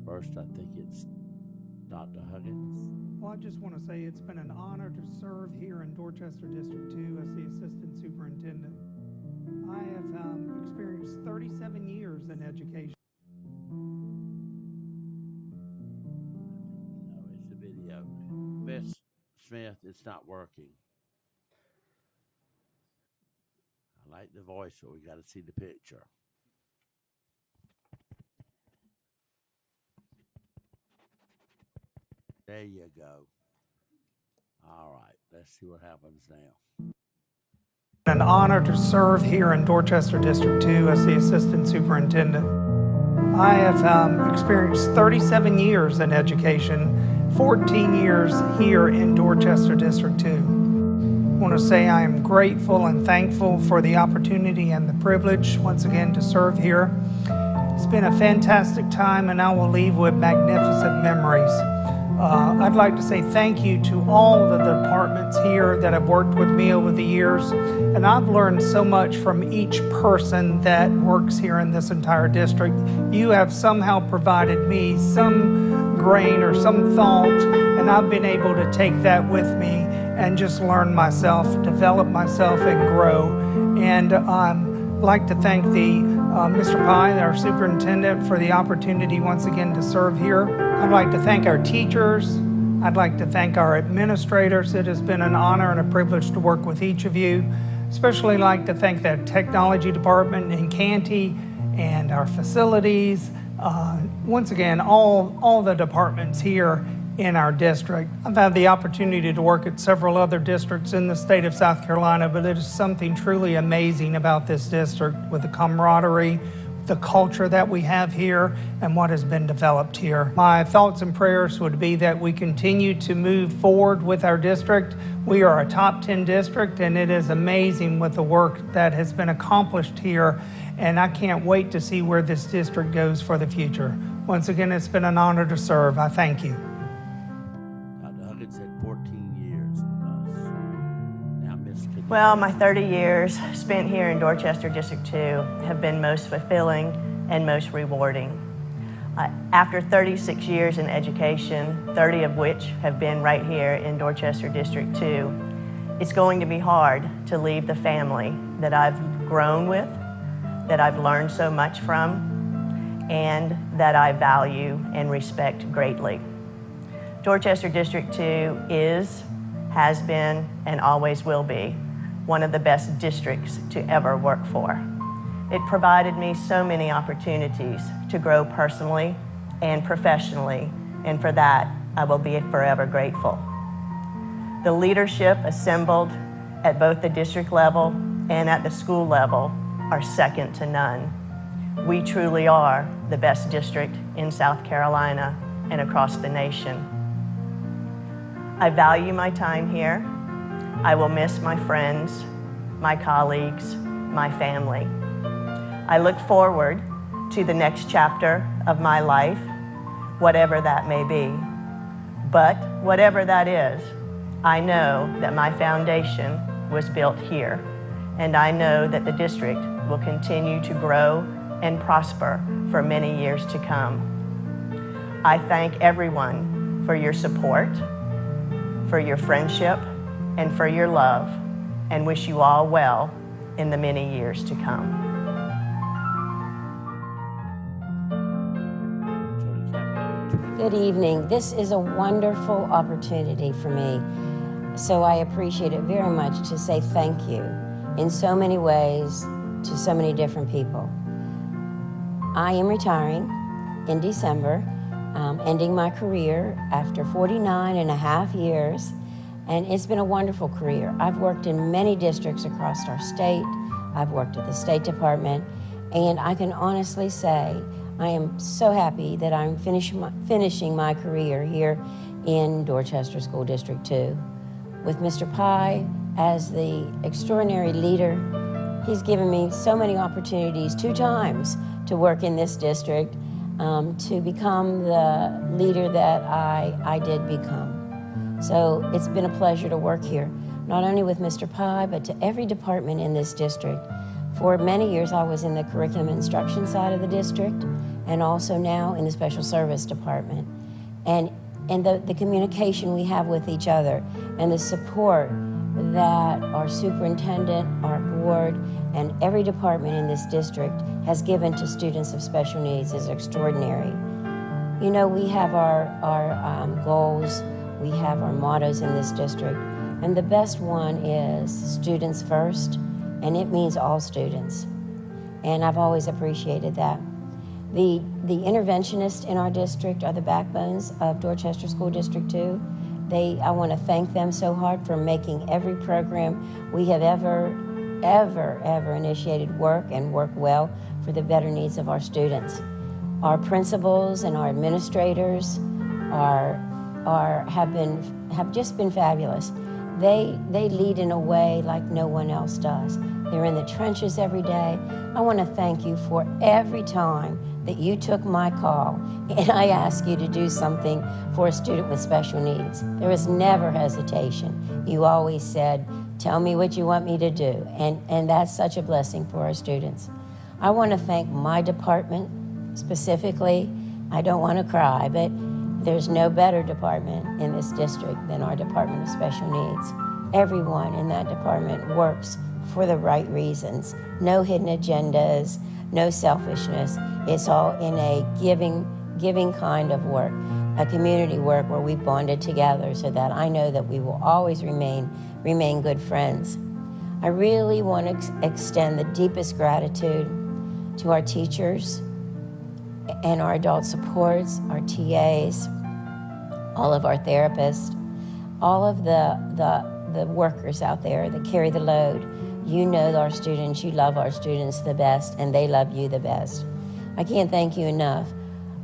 First, I think it's Dr. Huggins. Well, I just want to say it's been an honor to serve here in Dorchester District 2 as the Assistant Superintendent. I have experienced 37 years in education. No, it's the video. Miss Smith, it's not working. I like the voice, but we got to see the picture. There you go. All right, let's see what happens now. An honor to serve here in Dorchester District 2 as the Assistant Superintendent. I have experienced 37 years in education, 14 years here in Dorchester District 2. I want to say I am grateful and thankful for the opportunity and the privilege once again to serve here. It's been a fantastic time, and I will leave with magnificent memories. I'd like to say thank you to all of the departments here that have worked with me over the years, and I've learned so much from each person that works here in this entire district. You have somehow provided me some brain or some thought, and I've been able to take that with me and just learn myself, develop myself, and grow. And I'd like to thank Mr. Pye, our superintendent, for the opportunity once again to serve here. I'd like to thank our teachers. I'd like to thank our administrators. It has been an honor and a privilege to work with each of you. Especially like to thank the technology department in Canty and our facilities. Once again, all the departments here in our district. I've had the opportunity to work at several other districts in the state of South Carolina, but it is something truly amazing about this district with the camaraderie, the culture that we have here, and what has been developed here. My thoughts and prayers would be that we continue to move forward with our district. We are a top 10 district, and it is amazing with the work that has been accomplished here, and I can't wait to see where this district goes for the future. Once again, it's been an honor to serve. I thank you. Said 14 years with us. Now, Miss Cadell. Well, my 30 years spent here in Dorchester District 2 have been most fulfilling and most rewarding. After 36 years in education, 30 of which have been right here in Dorchester District 2, it's going to be hard to leave the family that I've grown with, that I've learned so much from, and that I value and respect greatly. Dorchester District 2 is, has been, and always will be one of the best districts to ever work for. It provided me so many opportunities to grow personally and professionally, and for that, I will be forever grateful. The leadership assembled at both the district level and at the school level are second to none. We truly are the best district in South Carolina and across the nation. I value my time here. I will miss my friends, my colleagues, my family. I look forward to the next chapter of my life, whatever that may be. But whatever that is, I know that my foundation was built here, and I know that the district will continue to grow and prosper for many years to come. I thank everyone for your support, for your friendship, and for your love, and wish you all well in the many years to come. Good evening. This is a wonderful opportunity for me, so I appreciate it very much to say thank you in so many ways to so many different people. I am retiring in December, ending my career after 49 and a half years, and it's been a wonderful career. I've worked in many districts across our state. I've worked at the State Department, and I can honestly say I am so happy that I'm finishing my career here in Dorchester School District 2. With Mr. Pye as the extraordinary leader, he's given me so many opportunities 2 times to work in this district, to become the leader that I did become. So it's been a pleasure to work here, not only with Mr. Pye, but to every department in this district. For many years, I was in the curriculum instruction side of the district, and also now in the special service department. And the communication we have with each other, and the support that our superintendent, our board, and every department in this district has given to students of special needs is extraordinary. You know, we have our goals, we have our mottos in this district, and the best one is students first, and it means all students. And I've always appreciated that. The interventionists in our district are the backbones of Dorchester School District 2. I want to thank them so hard for making every program we have ever initiated work and work well for the better needs of our students. Our principals and our administrators have just been fabulous. They lead in a way like no one else does. They're in the trenches every day. I want to thank you for every time that you took my call and I asked you to do something for a student with special needs. There was never hesitation. You always said, tell me what you want me to do. And that's such a blessing for our students. I want to thank my department specifically. I don't want to cry, but There's no better department in this district than our Department of Special Needs. Everyone in that department works for the right reasons. No hidden agendas, no selfishness. It's all in a giving kind of work, a community work where we bonded together so that I know that we will always remain good friends. I really want to extend the deepest gratitude to our teachers and our adult supports, our TAs, all of our therapists, all of the workers out there that carry the load. You know our students, you love our students the best, and they love you the best. I can't thank you enough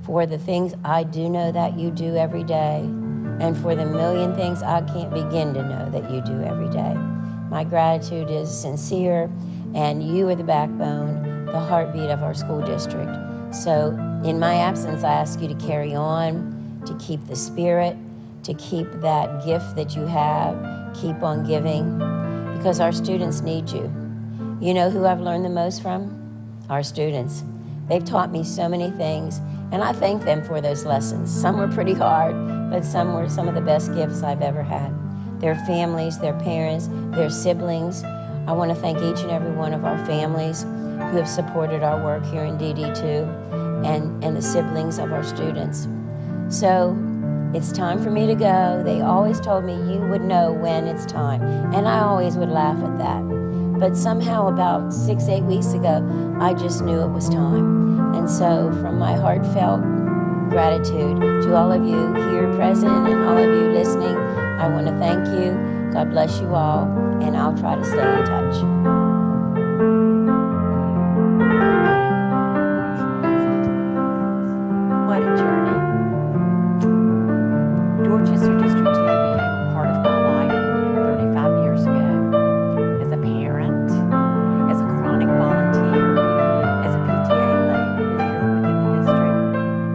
for the things I do know that you do every day, and for the million things I can't begin to know that you do every day. My gratitude is sincere, and you are the backbone, the heartbeat of our school district. So in my absence, I ask you to carry on, to keep the spirit, to keep that gift that you have, keep on giving, because our students need you. You know who I've learned the most from? Our students. They've taught me so many things, and I thank them for those lessons. Some were pretty hard, but some were some of the best gifts I've ever had. Their families, their parents, their siblings. I want to thank each and every one of our families who have supported our work here in DD2 and the siblings of our students. So it's time for me to go. They always told me you would know when it's time, and I always would laugh at that. But somehow about 6-8 weeks ago, I just knew it was time. And so from my heartfelt gratitude to all of you here present and all of you listening, I want to thank you. God bless you all, and I'll try to stay in touch. What a journey. Dorchester District 2 became a part of my life more than 35 years ago. As a parent, as a chronic volunteer, as a PTA leader within the district,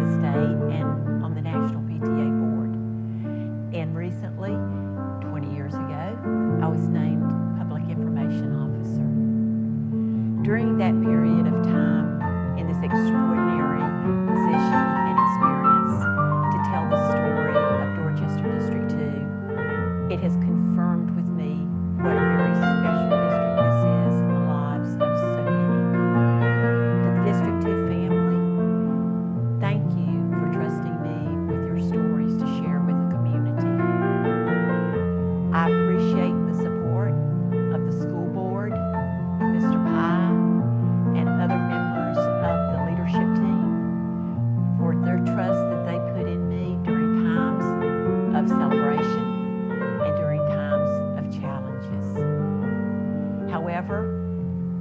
the state, and on the National PTA Board. And recently, 20 years ago, I was named Public Information Officer. During that period of time, in this extraordinary position and experience to tell the story of Dorchester District 2, it has confirmed with me what a very special district this is in the lives of so many. To the District 2 family, thank you for trusting me with your stories to share with the community. I appreciate the support of the school board, Mr. Pye, and other members of the leadership team for their trust that they put in me during times of celebration and during times of challenges. However,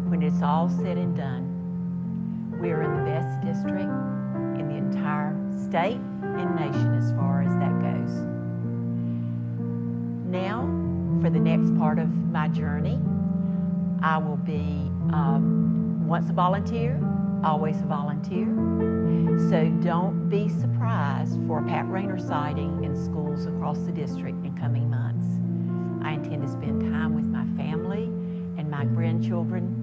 when it's all said and done, we are in the best district in the entire state and nation as far as that goes. Now, for the next part of my journey, I will be once a volunteer, always a volunteer. So don't be surprised for a Pat Rayner sighting in schools across the district in coming months. I intend to spend time with my family and my grandchildren,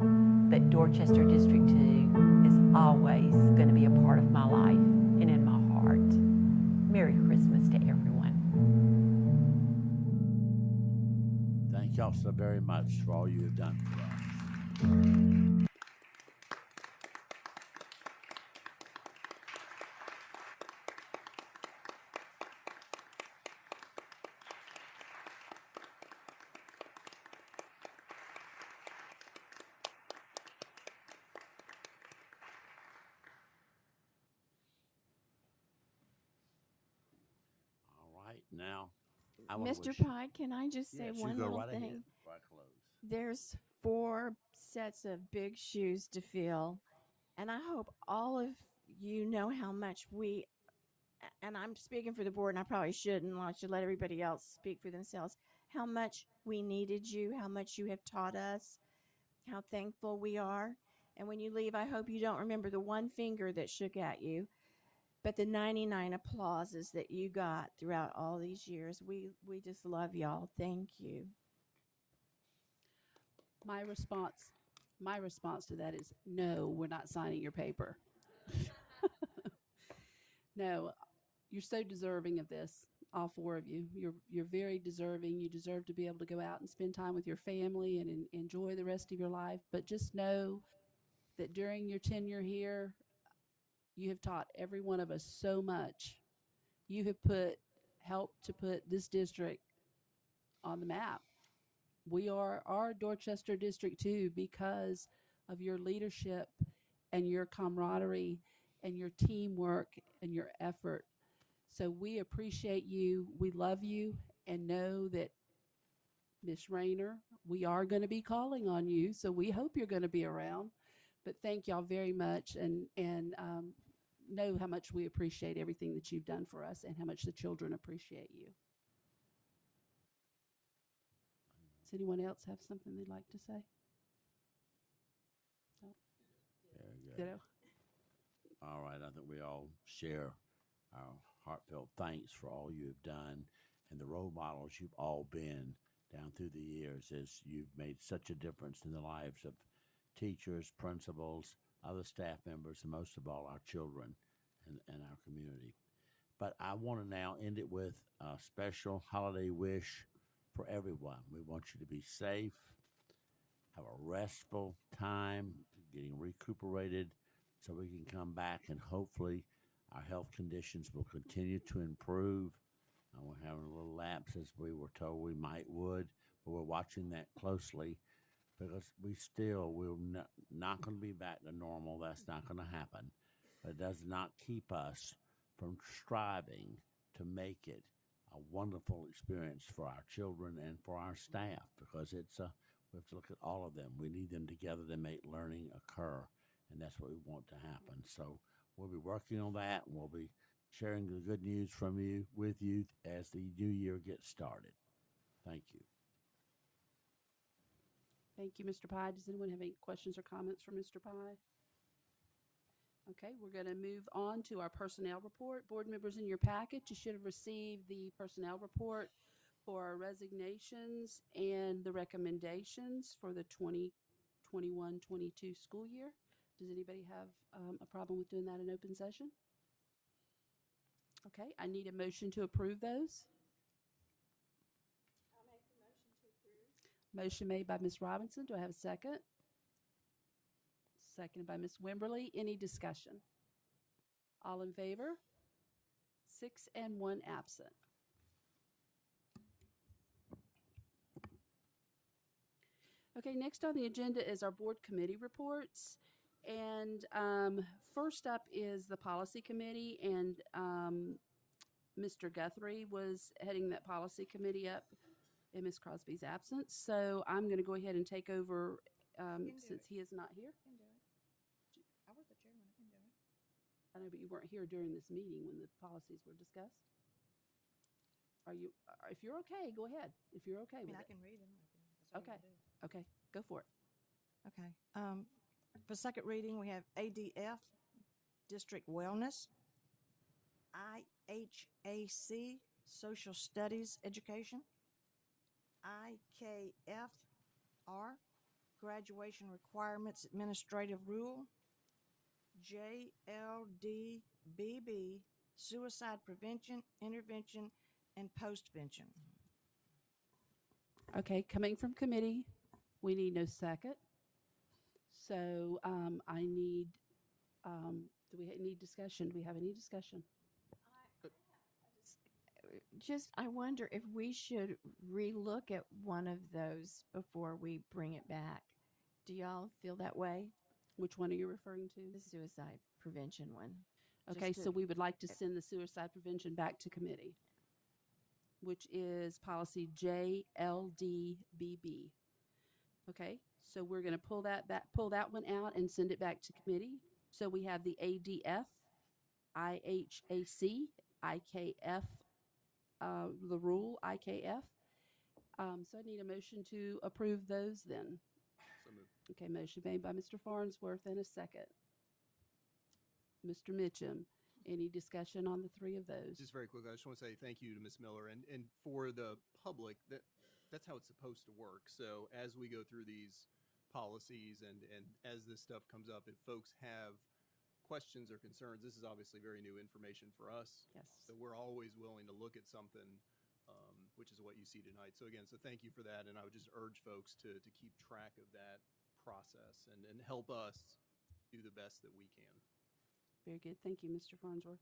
but Dorchester District 2 is always going to be a part of my life and in my heart. Merry Christmas to everyone. Thank y'all so very much for all you have done for us. All right, now I wanna Mr. wish- Pye, can I just say Yes, you one go little right thing? ahead before I close. There's 4 sets of big shoes to fill, and I hope all of you know how much and I'm speaking for the board, and I probably shouldn't. I should let everybody else speak for themselves. How much we needed you, how much you have taught us, how thankful we are. And when you leave, I hope you don't remember the one finger that shook at you, but the 99 applauses that you got throughout all these years. We just love y'all. Thank you. My response to that is no, we're not signing your paper. No, you're so deserving of this, all four of you. You're very deserving. You deserve to be able to go out and spend time with your family and enjoy the rest of your life. But just know that during your tenure here, you have taught every one of us so much. You have helped to put this district on the map. We are Dorchester District 2 because of your leadership and your camaraderie and your teamwork and your effort. So we appreciate you. We love you, and know that, Miss Rayner, we are going to be calling on you. So we hope you're going to be around. But thank y'all very much, and know how much we appreciate everything that you've done for us and how much the children appreciate you. Does anyone else have something they'd like to say? No? Very good. Ditto. All right, I think we all share our heartfelt thanks for all you have done and the role models you've all been down through the years, as you've made such a difference in the lives of teachers, principals, other staff members, and most of all, our children and our community. But I want to now end it with a special holiday wish for everyone. We want you to be safe, have a restful time, getting recuperated, so we can come back and hopefully our health conditions will continue to improve. We're having a little lapse as we were told we would, but we're watching that closely because we're not going to be back to normal. That's not going to happen. But it does not keep us from striving to make it a wonderful experience for our children and for our staff, because we have to look at all of them. We need them together to make learning occur, and that's what we want to happen. So we'll be working on that, and we'll be sharing the good news with you as the new year gets started. Thank you. Thank you, Mr. Pye. Does anyone have any questions or comments for Mr. Pye? Okay, we're going to move on to our personnel report. Board members, in your packet, you should have received the personnel report for our resignations and the recommendations for the 2021-22 school year. Does anybody have a problem with doing that in open session? Okay, I need a motion to approve those. I'll make the motion to approve. Motion made by Ms. Robinson. Do I have a second? Seconded by Ms. Wimberly. Any discussion? All in favor? 6 and 1 absent. Okay, next on the agenda is our board committee reports. And first up is the policy committee, and Mr. Guthrie was heading that policy committee up in Ms. Crosby's absence. So I'm going to go ahead and take over since he is not here. I was the chairman. I can do it. I know, but you weren't here during this meeting when the policies were discussed. If you're okay, go ahead. If you're okay with it. I can read them. Okay. Okay, go for it. Okay. For second reading, we have ADF, District Wellness, IHAC, Social Studies Education, IKFR, Graduation Requirements Administrative Rule, JLDBB, Suicide Prevention, Intervention, and Postvention. Okay, coming from committee, we need no second. So I need, do we need discussion? Do we have any discussion? I wonder if we should relook at one of those before we bring it back. Do y'all feel that way? Which one are you referring to? The suicide prevention one. Okay, so we would like to send the suicide prevention back to committee, which is policy JLDBB. Okay, so we're going to pull that one out and send it back to committee. So we have the ADF, IHAC, IKF, the rule IKF. So I need a motion to approve those then. So moved. Okay, motion made by Mr. Farnsworth and a second. Mr. Mitchum, any discussion on the three of those? Just very quickly, I just want to say thank you to Ms. Miller, and for the public, that's how it's supposed to work. So as we go through these policies and as this stuff comes up, if folks have questions or concerns, this is obviously very new information for us. Yes. So we're always willing to look at something, which is what you see tonight. So again, so thank you for that. And I would just urge folks to keep track of that process and help us do the best that we can. Very good. Thank you, Mr. Farnsworth.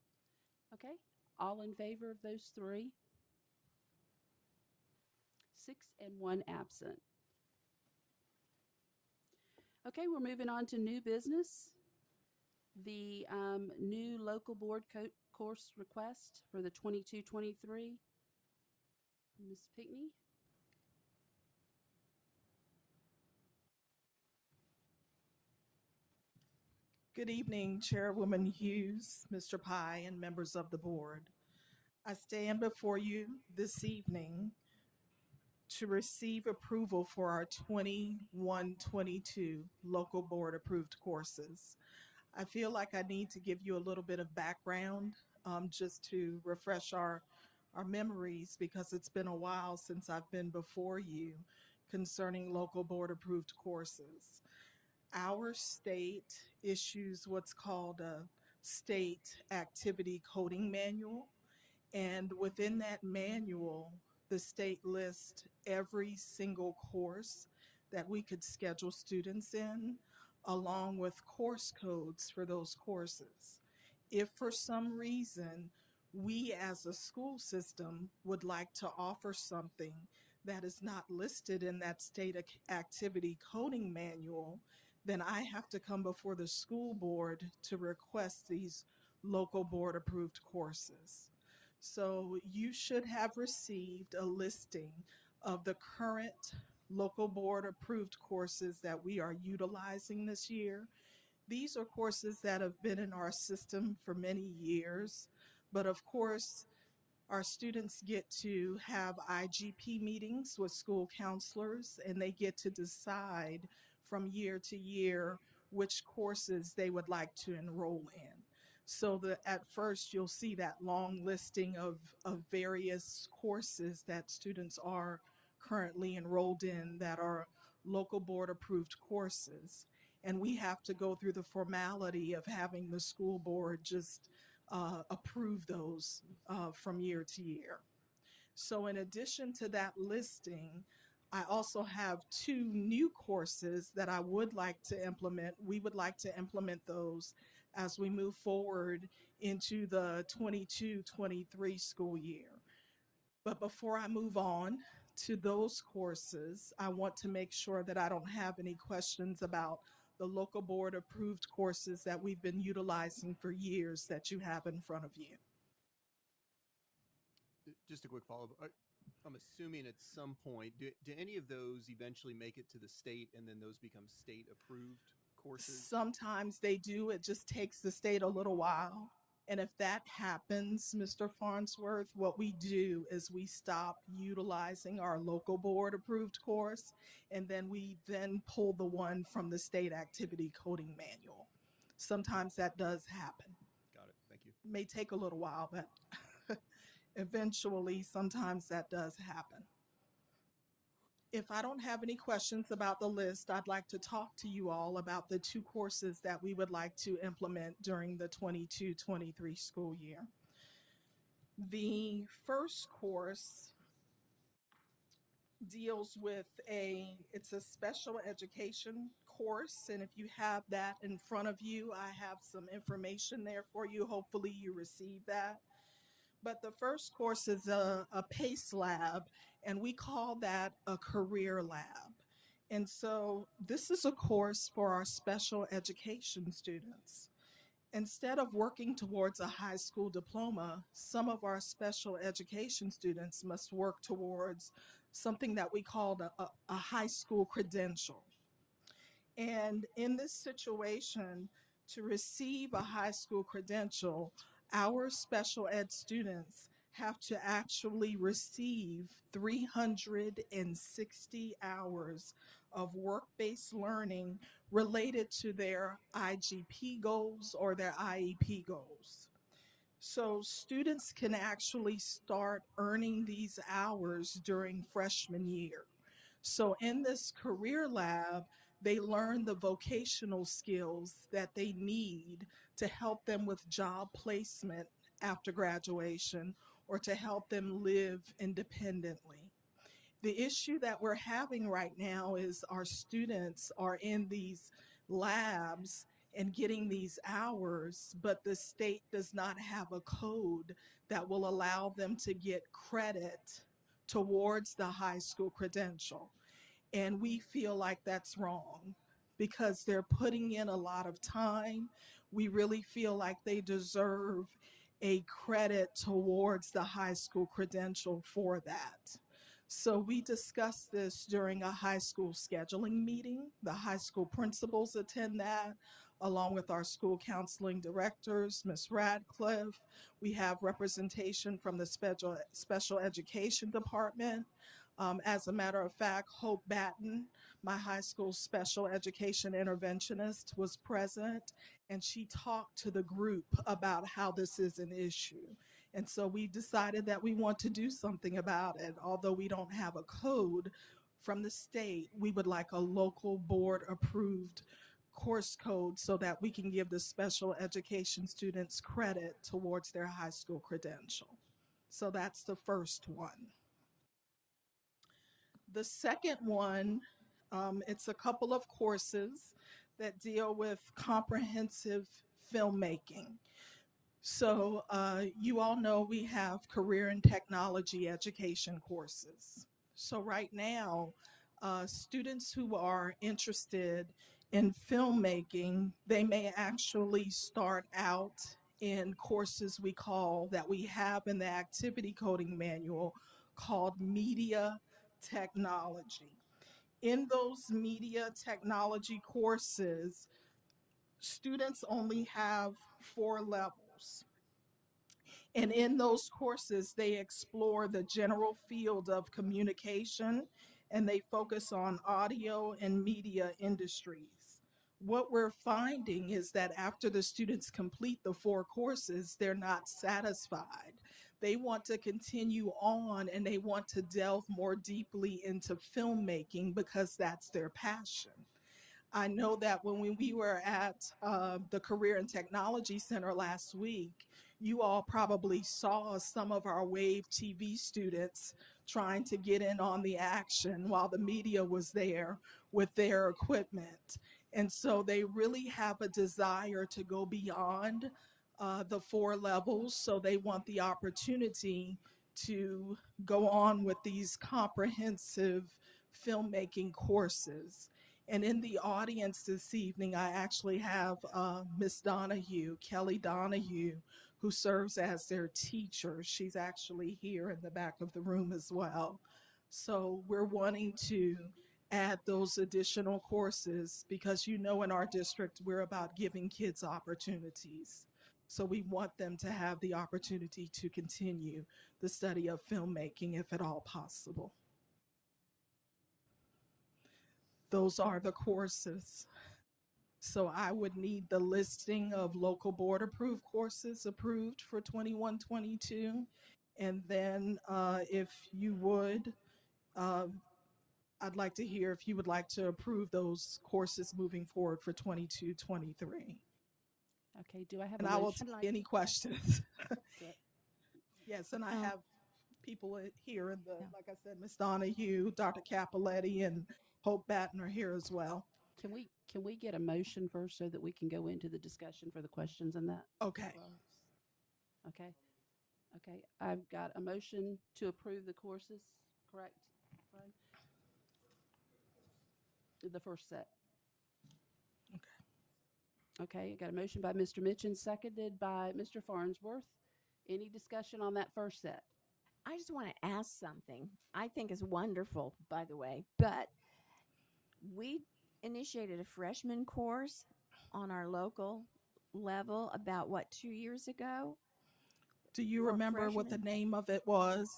Okay. All in favor of those three? 6 and 1 absent. Okay, we're moving on to new business. The new local board course request for the 22-23. Ms. Pickney? Good evening, Chairwoman Hughes, Mr. Pye, and members of the board. I stand before you this evening to receive approval for our 21-22 local board approved courses. I feel like I need to give you a little bit of background just to refresh our memories, because it's been a while since I've been before you concerning local board approved courses. Our state issues what's called a state activity coding manual. And within that manual, the state lists every single course that we could schedule students in, along with course codes for those courses. If for some reason we as a school system would like to offer something that is not listed in that state activity coding manual, then I have to come before the school board to request these local board approved courses. So you should have received a listing of the current local board approved courses that we are utilizing this year. These are courses that have been in our system for many years, but of course, our students get to have IGP meetings with school counselors, and they get to decide from year to year which courses they would like to enroll in. So at first you'll see that long listing of various courses that students are currently enrolled in that are local board approved courses. And we have to go through the formality of having the school board just approve those from year to year. So in addition to that listing, I also have 2 new courses that I would like to implement. We would like to implement those as we move forward into the 22-23 school year. But before I move on to those courses, I want to make sure that I don't have any questions about the local board approved courses that we've been utilizing for years that you have in front of you. Just a quick follow-up. I'm assuming at some point, do any of those eventually make it to the state and then those become state approved courses? Sometimes they do. It just takes the state a little while. And if that happens, Mr. Farnsworth, what we do is we stop utilizing our local board approved course, and then we pull the one from the state activity coding manual. Sometimes that does happen. Got it. Thank you. It may take a little while, but eventually sometimes that does happen. If I don't have any questions about the list, I'd like to talk to you all about the 2 courses that we would like to implement during the 22-23 school year. The first course deals with it's a special education course, and if you have that in front of you, I have some information there for you. Hopefully you receive that. But the first course is a PACE lab, and we call that a career lab. And so this is a course for our special education students. Instead of working towards a high school diploma, some of our special education students must work towards something that we call a high school credential. And in this situation, to receive a high school credential, our special ed students have to actually receive 360 hours of work-based learning related to their IGP goals or their IEP goals. So students can actually start earning these hours during freshman year. So in this career lab, they learn the vocational skills that they need to help them with job placement after graduation or to help them live independently. The issue that we're having right now is our students are in these labs and getting these hours, but the state does not have a code that will allow them to get credit towards the high school credential. And we feel like that's wrong because they're putting in a lot of time. We really feel like they deserve a credit towards the high school credential for that. So we discussed this during a high school scheduling meeting. The high school principals attend that, along with our school counseling directors, Ms. Radcliffe. We have representation from the special education department. As a matter of fact, Hope Batten, my high school special education interventionist, was present, and she talked to the group about how this is an issue. And so we decided that we want to do something about it. Although we don't have a code from the state, we would like a local board approved course code so that we can give the special education students credit towards their high school credential. So that's the first one. The second one, it's a couple of courses that deal with comprehensive filmmaking. So you all know we have career and technology education courses. So right now, students who are interested in filmmaking, they may actually start out in courses that we have in the activity coding manual called media technology. In those media technology courses, students only have 4 levels. And in those courses, they explore the general field of communication and they focus on audio and media industries. What we're finding is that after the students complete the 4 courses, they're not satisfied. They want to continue on and they want to delve more deeply into filmmaking because that's their passion. I know that when we were at the Career and Technology Center last week, you all probably saw some of our WAVE TV students trying to get in on the action while the media was there with their equipment. And so they really have a desire to go beyond the 4 levels. So they want the opportunity to go on with these comprehensive filmmaking courses. And in the audience this evening, I actually have Miss Donahue, Kelly Donahue, who serves as their teacher. She's actually here in the back of the room as well. So we're wanting to add those additional courses because you know in our district, we're about giving kids opportunities. So we want them to have the opportunity to continue the study of filmmaking if at all possible. Those are the courses. So I would need the listing of local board approved courses approved for 21-22. And then if you would, I'd like to hear if you would like to approve those courses moving forward for 22-23. Okay, do I have And a I will motion? take any questions. Good. Yes, and I have people here in the, like I said, Ms. Donahue, Dr. Capoletti, and Hope Batten are here as well. Can we get a motion first so that we can go into the discussion for the questions and that? Okay. Okay. Okay. I've got a motion to approve the courses, correct? Right. The first set. Okay, I got a motion by Mr. Mitchell, seconded by Mr. Farnsworth. Any discussion on that first set? I just want to ask something. I think is wonderful, by the way, but we initiated a freshman course on our local level about 2 years ago. Do you remember what the name of it was?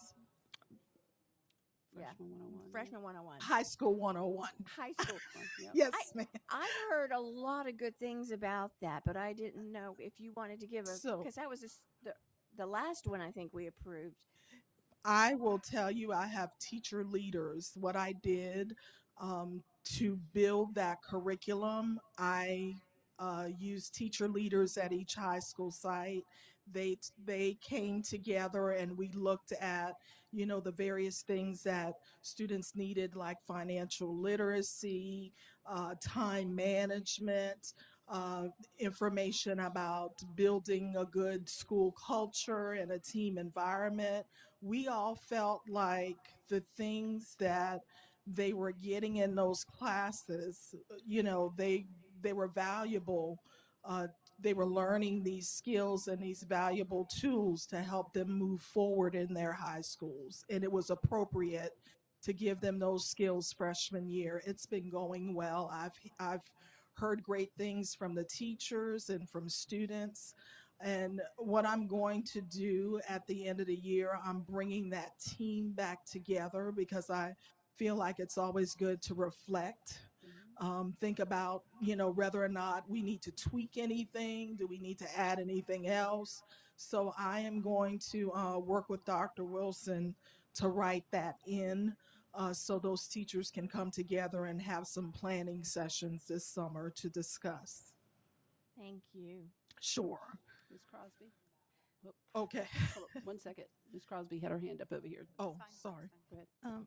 Freshman 101. Freshman 101. High School 101. High school. Yep. Yes, ma'am. I've heard a lot of good things about that, but I didn't know if you wanted to give because that was the last one I think we approved. I will tell you, I have teacher leaders. What I did to build that curriculum, I used teacher leaders at each high school site. They came together and we looked at, you know, the various things that students needed, like financial literacy, time management, uh, information about building a good school culture and a team environment. We all felt like the things that they were getting in those classes, you know, they were valuable. Uh, they were learning these skills and these valuable tools to help them move forward in their high schools. And it was appropriate to give them those skills freshman year. It's been going well. I've heard great things from the teachers and from students. And what I'm going to do at the end of the year, I'm bringing that team back together because I feel like it's always good to reflect, think about, you know, whether or not we need to tweak anything. Do we need to add anything else? So I am going to work with Dr. Wilson to write that in, so those teachers can come together and have some planning sessions this summer to discuss. Thank you. Sure. Ms. Crosby? Whoop. Okay. Hold up 1 second. Ms. Crosby had her hand up over here. Oh, sorry. Go ahead.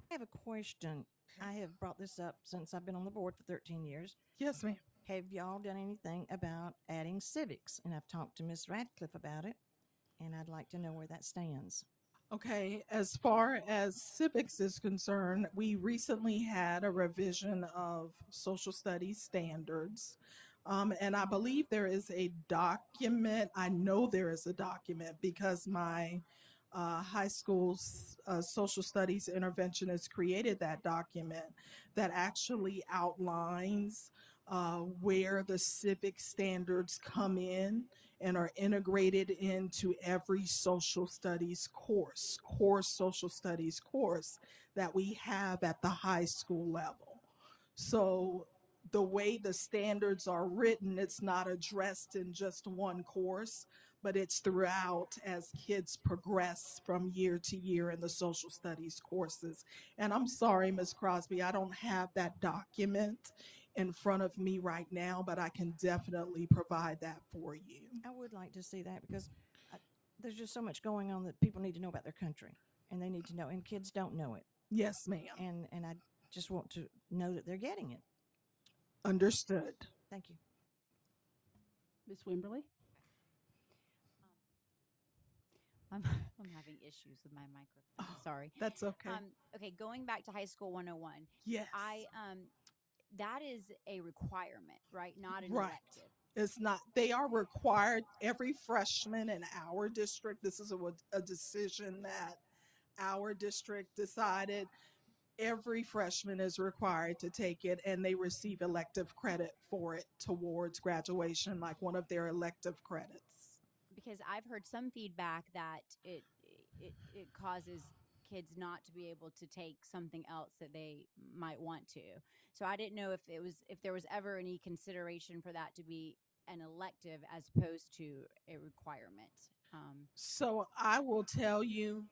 I have a question. I have brought this up since I've been on the board for 13 years. Yes, ma'am. Have y'all done anything about adding civics? And I've talked to Miss Radcliffe about it, and I'd like to know where that stands. Okay, as far as civics is concerned, we recently had a revision of social studies standards. And I believe there is a document. I know there is a document because my high school's social studies interventionist created that document that actually outlines where the civic standards come in and are integrated into every social studies core social studies course that we have at the high school level. So the way the standards are written, it's not addressed in just one course, but it's throughout as kids progress from year to year in the social studies courses. And I'm sorry, Ms. Crosby, I don't have that document in front of me right now, but I can definitely provide that for you. I would like to see that because there's just so much going on that people need to know about their country, and they need to know, and kids don't know it. Yes, ma'am. And I just want to know that they're getting it. Understood. Thank you. Ms. Wimberly? I'm having issues with my microphone. Sorry. That's okay. Okay, going back to High School 101. Yes. That is a requirement, right? Not an Right. elective. It's not, they are required, every freshman in our district, this is a decision that our district decided. Every freshman is required to take it, and they receive elective credit for it towards graduation, like one of their elective credits. Because I've heard some feedback that it causes kids not to be able to take something else that they might want to. So I didn't know if there was ever any consideration for that to be an elective as opposed to a requirement. So I will tell you,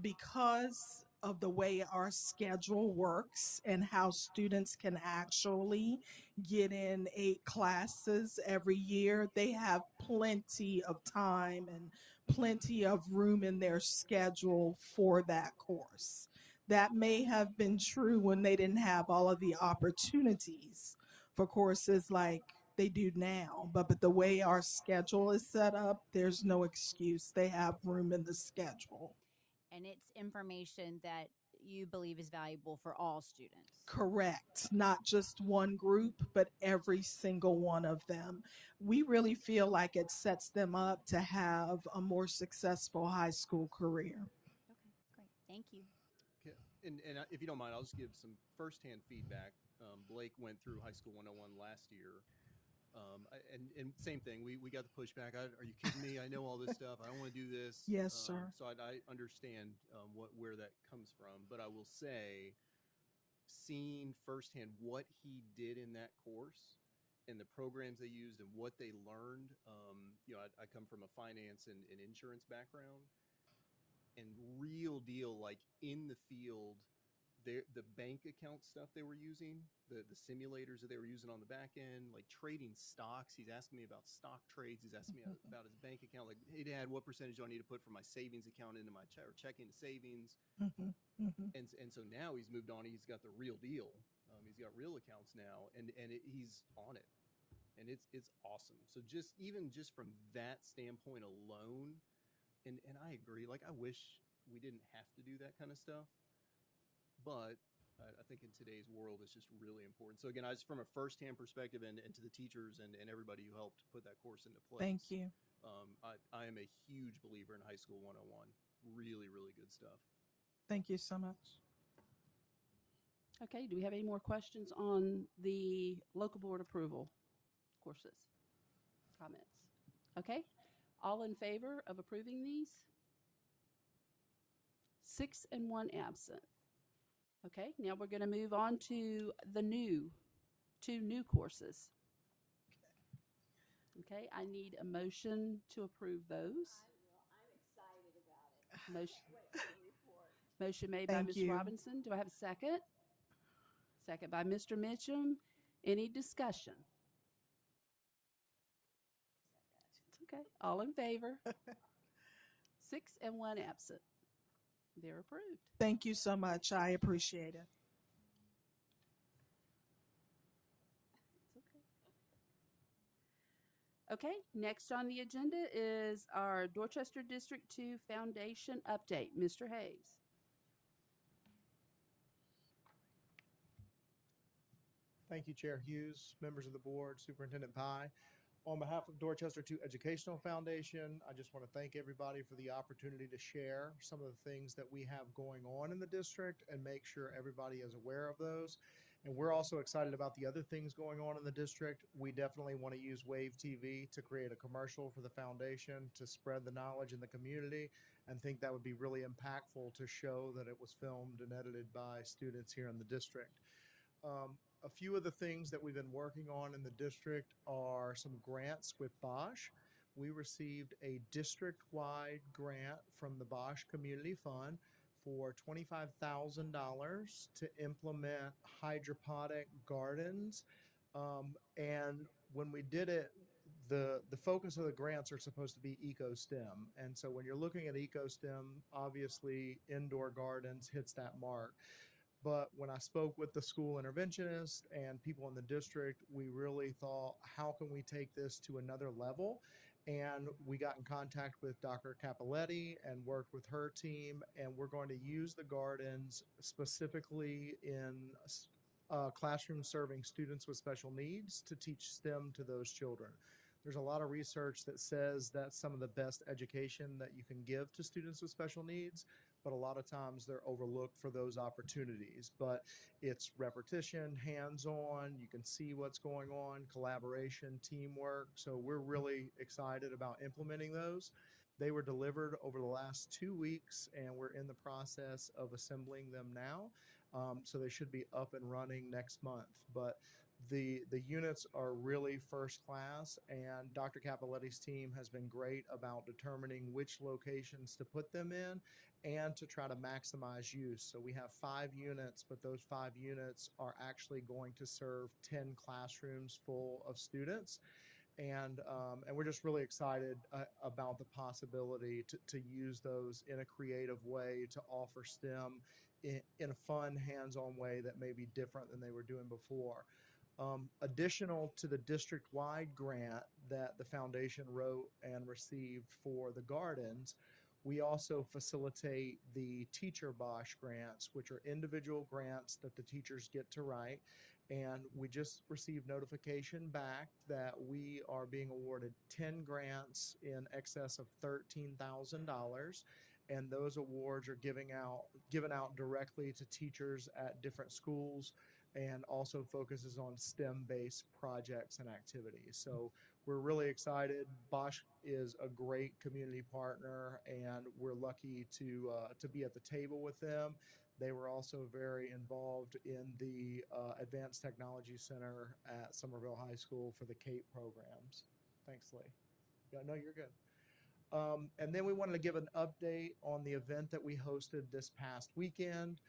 because of the way our schedule works and how students can actually get in 8 classes every year, they have plenty of time and plenty of room in their schedule for that course. That may have been true when they didn't have all of the opportunities for courses like they do now, but the way our schedule is set up, there's no excuse. They have room in the schedule. And it's information that you believe is valuable for all students. Correct. Not just one group, but every single one of them. We really feel like it sets them up to have a more successful high school career. Okay, great. Thank you. Okay. And if you don't mind, I'll just give some firsthand feedback. Blake went through High School 101 last year. And same thing, we got the pushback. Are you kidding me? I know all this stuff. I don't want to do this. Yes, sir. So I understand where that comes from. But I will say, seeing firsthand what he did in that course and the programs they used and what they learned, I come from a finance and insurance background, and real deal, like in the field the bank account stuff they were using, the simulators that they were using on the back end, like trading stocks. He's asking me about stock trades. He's asking me about his bank account. Like, hey, Dad, what percentage do I need to put from my savings account into my checking to savings? And so now he's moved on. He's got the real deal. He's got real accounts now, and he's on it, and it's awesome. So just from that standpoint alone, and I agree. Like, I wish we didn't have to do that kind of stuff, but I think in today's world, it's just really important. So again, I just, from a firsthand perspective, and to the teachers and everybody who helped put that course into place. Thank you. I am a huge believer in High School 101. Really, really good stuff. Thank you so much. Okay, do we have any more questions on the local board approval courses? Comments? Okay, all in favor of approving these? 6 and 1 absent. Okay, now we're going to move on to the two new courses. Okay, I need a motion to approve those. I'm excited about it. Motion made by Thank Ms. you. Robinson. Do I have a second? Second by Mr. Mitchum. Any discussion? It's okay. All in favor? 6 and 1 absent. They're approved. Thank you so much. I appreciate it. Okay, next on the agenda is our Dorchester District 2 Foundation update. Mr. Hayes. Thank you, Chair Hughes, members of the board, Superintendent Pye. On behalf of Dorchester 2 Educational Foundation, I just want to thank everybody for the opportunity to share some of the things that we have going on in the district and make sure everybody is aware of those. And we're also excited about the other things going on in the district. We definitely want to use Wave TV to create a commercial for the foundation to spread the knowledge in the community, and think that would be really impactful to show that it was filmed and edited by students here in the district. A few of the things that we've been working on in the district are some grants with Bosch. We received a district-wide grant from the Bosch Community Fund for $25,000 to implement hydroponic gardens. And when we did it, the focus of the grants are supposed to be eco-STEM. And so when you're looking at eco-STEM, obviously indoor gardens hits that mark. But when I spoke with the school interventionists and people in the district, we really thought, how can we take this to another level? And we got in contact with Dr. Capoletti and worked with her team, and we're going to use the gardens specifically in classrooms serving students with special needs to teach STEM to those children. There's a lot of research that says that's some of the best education that you can give to students with special needs, but a lot of times they're overlooked for those opportunities. But it's repetition, hands-on, you can see what's going on, collaboration, teamwork. So we're really excited about implementing those. They were delivered over the last 2 weeks, and we're in the process of assembling them now. So they should be up and running next month. But the units are really first class, and Dr. Capoletti's team has been great about determining which locations to put them in and to try to maximize use. So we have 5 units, but those 5 units are actually going to serve 10 classrooms full of students. And we're just really excited about the possibility to use those in a creative way to offer STEM in a fun, hands-on way that may be different than they were doing before. Additional to the district-wide grant that the foundation wrote and received for the gardens, we also facilitate the teacher Bosch grants, which are individual grants that the teachers get to write. And we just received notification back that we are being awarded 10 grants in excess of $13,000. And those awards are given out directly to teachers at different schools, and also focuses on STEM-based projects and activities. So we're really excited. Bosch is a great community partner, and we're lucky to be at the table with them. They were also very involved in the Advanced Technology Center at Somerville High School for the CAPE programs. Thanks, Lee. Yeah, no, you're good. And then we wanted to give an update on the event that we hosted this past weekend.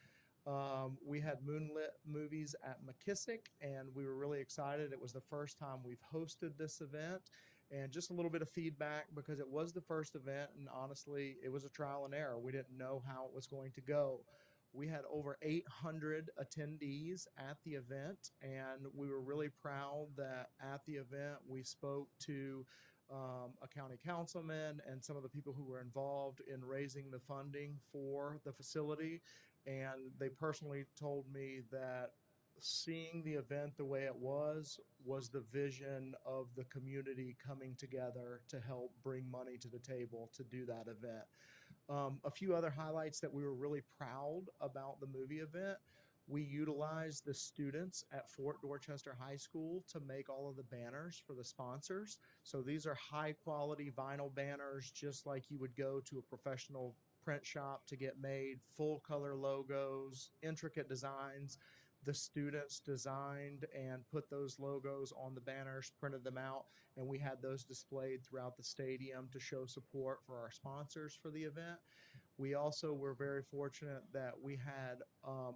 We had moonlit movies at McKissick, and we were really excited. It was the first time we've hosted this event. And just a little bit of feedback because it was the first event, and honestly, it was a trial and error. We didn't know how it was going to go. We had over 800 attendees at the event, and we were really proud that at the event we spoke to a county councilman and some of the people who were involved in raising the funding for the facility. And they personally told me that seeing the event the way it was the vision of the community coming together to help bring money to the table to do that event. A few other highlights that we were really proud about the movie event. We utilized the students at Fort Dorchester High School to make all of the banners for the sponsors. So these are high quality vinyl banners, just like you would go to a professional print shop to get made, full color logos, intricate designs. The students designed and put those logos on the banners, printed them out, and we had those displayed throughout the stadium to show support for our sponsors for the event. We also were very fortunate that we had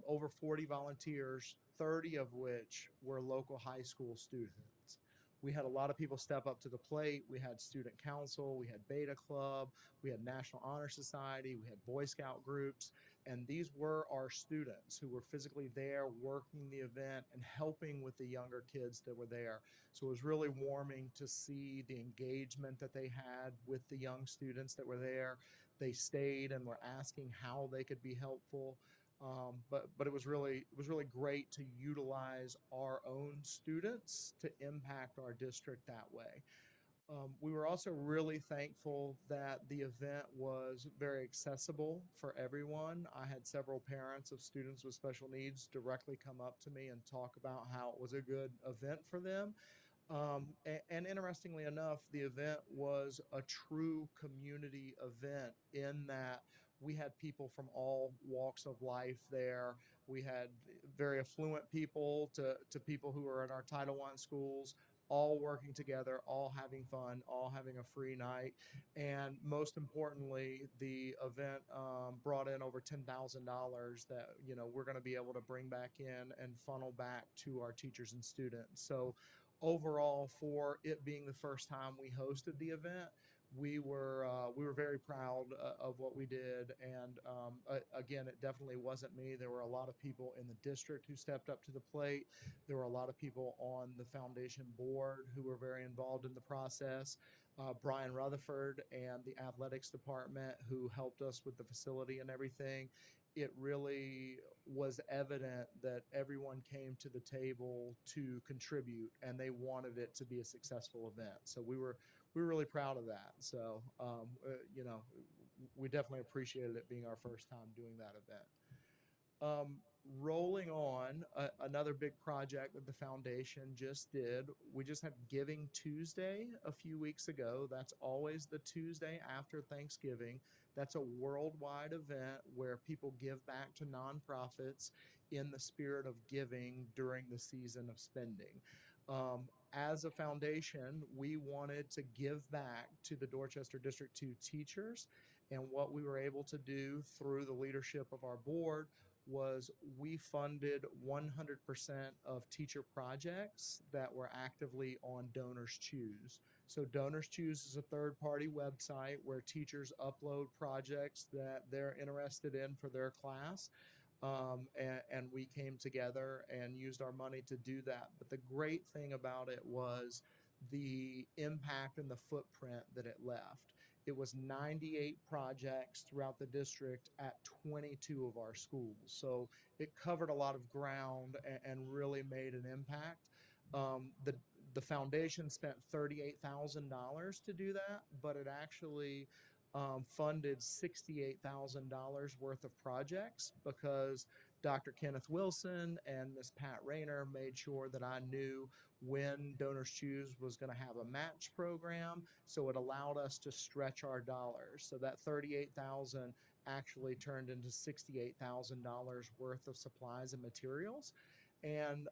over 40 volunteers, 30 of which were local high school students. We had a lot of people step up to the plate. We had student council, we had Beta Club, we had National Honor Society, we had Boy Scout groups, and these were our students who were physically there working the event and helping with the younger kids that were there. So it was really warming to see the engagement that they had with the young students that were there. They stayed and were asking how they could be helpful. But it was really great to utilize our own students to impact our district that way. We were also really thankful that the event was very accessible for everyone. I had several parents of students with special needs directly come up to me and talk about how it was a good event for them. And interestingly enough, the event was a true community event in that we had people from all walks of life there. We had very affluent people to people who are in our Title I schools, all working together, all having fun, all having a free night. And most importantly, the event brought in over $10,000 that, you know, we're going to be able to bring back in and funnel back to our teachers and students. So overall, for it being the first time we hosted the event, we were very proud of what we did. And again, it definitely wasn't me. There were a lot of people in the district who stepped up to the plate. There were a lot of people on the foundation board who were very involved in the process. Brian Rutherford and the athletics department who helped us with the facility and everything. It really was evident that everyone came to the table to contribute and they wanted it to be a successful event. So we were really proud of that. So, you know, we definitely appreciated it being our first time doing that event. Rolling on, another big project that the foundation just did, we just had Giving Tuesday a few weeks ago. That's always the Tuesday after Thanksgiving. That's a worldwide event where people give back to nonprofits in the spirit of giving during the season of spending. As a foundation, we wanted to give back to the Dorchester District 2 teachers, and what we were able to do through the leadership of our board was we funded 100% of teacher projects that were actively on Donors Choose. So Donors Choose is a third-party website where teachers upload projects that they're interested in for their class. And we came together and used our money to do that. But the great thing about it was the impact and the footprint that it left. It was 98 projects throughout the district at 22 of our schools. So it covered a lot of ground and really made an impact. The foundation spent $38,000 to do that, but it actually funded $68,000 worth of projects because Dr. Kenneth Wilson and Ms. Pat Rayner made sure that I knew when Donors Choose was going to have a match program, so it allowed us to stretch our dollars. So that $38,000 actually turned into $68,000 worth of supplies and materials. And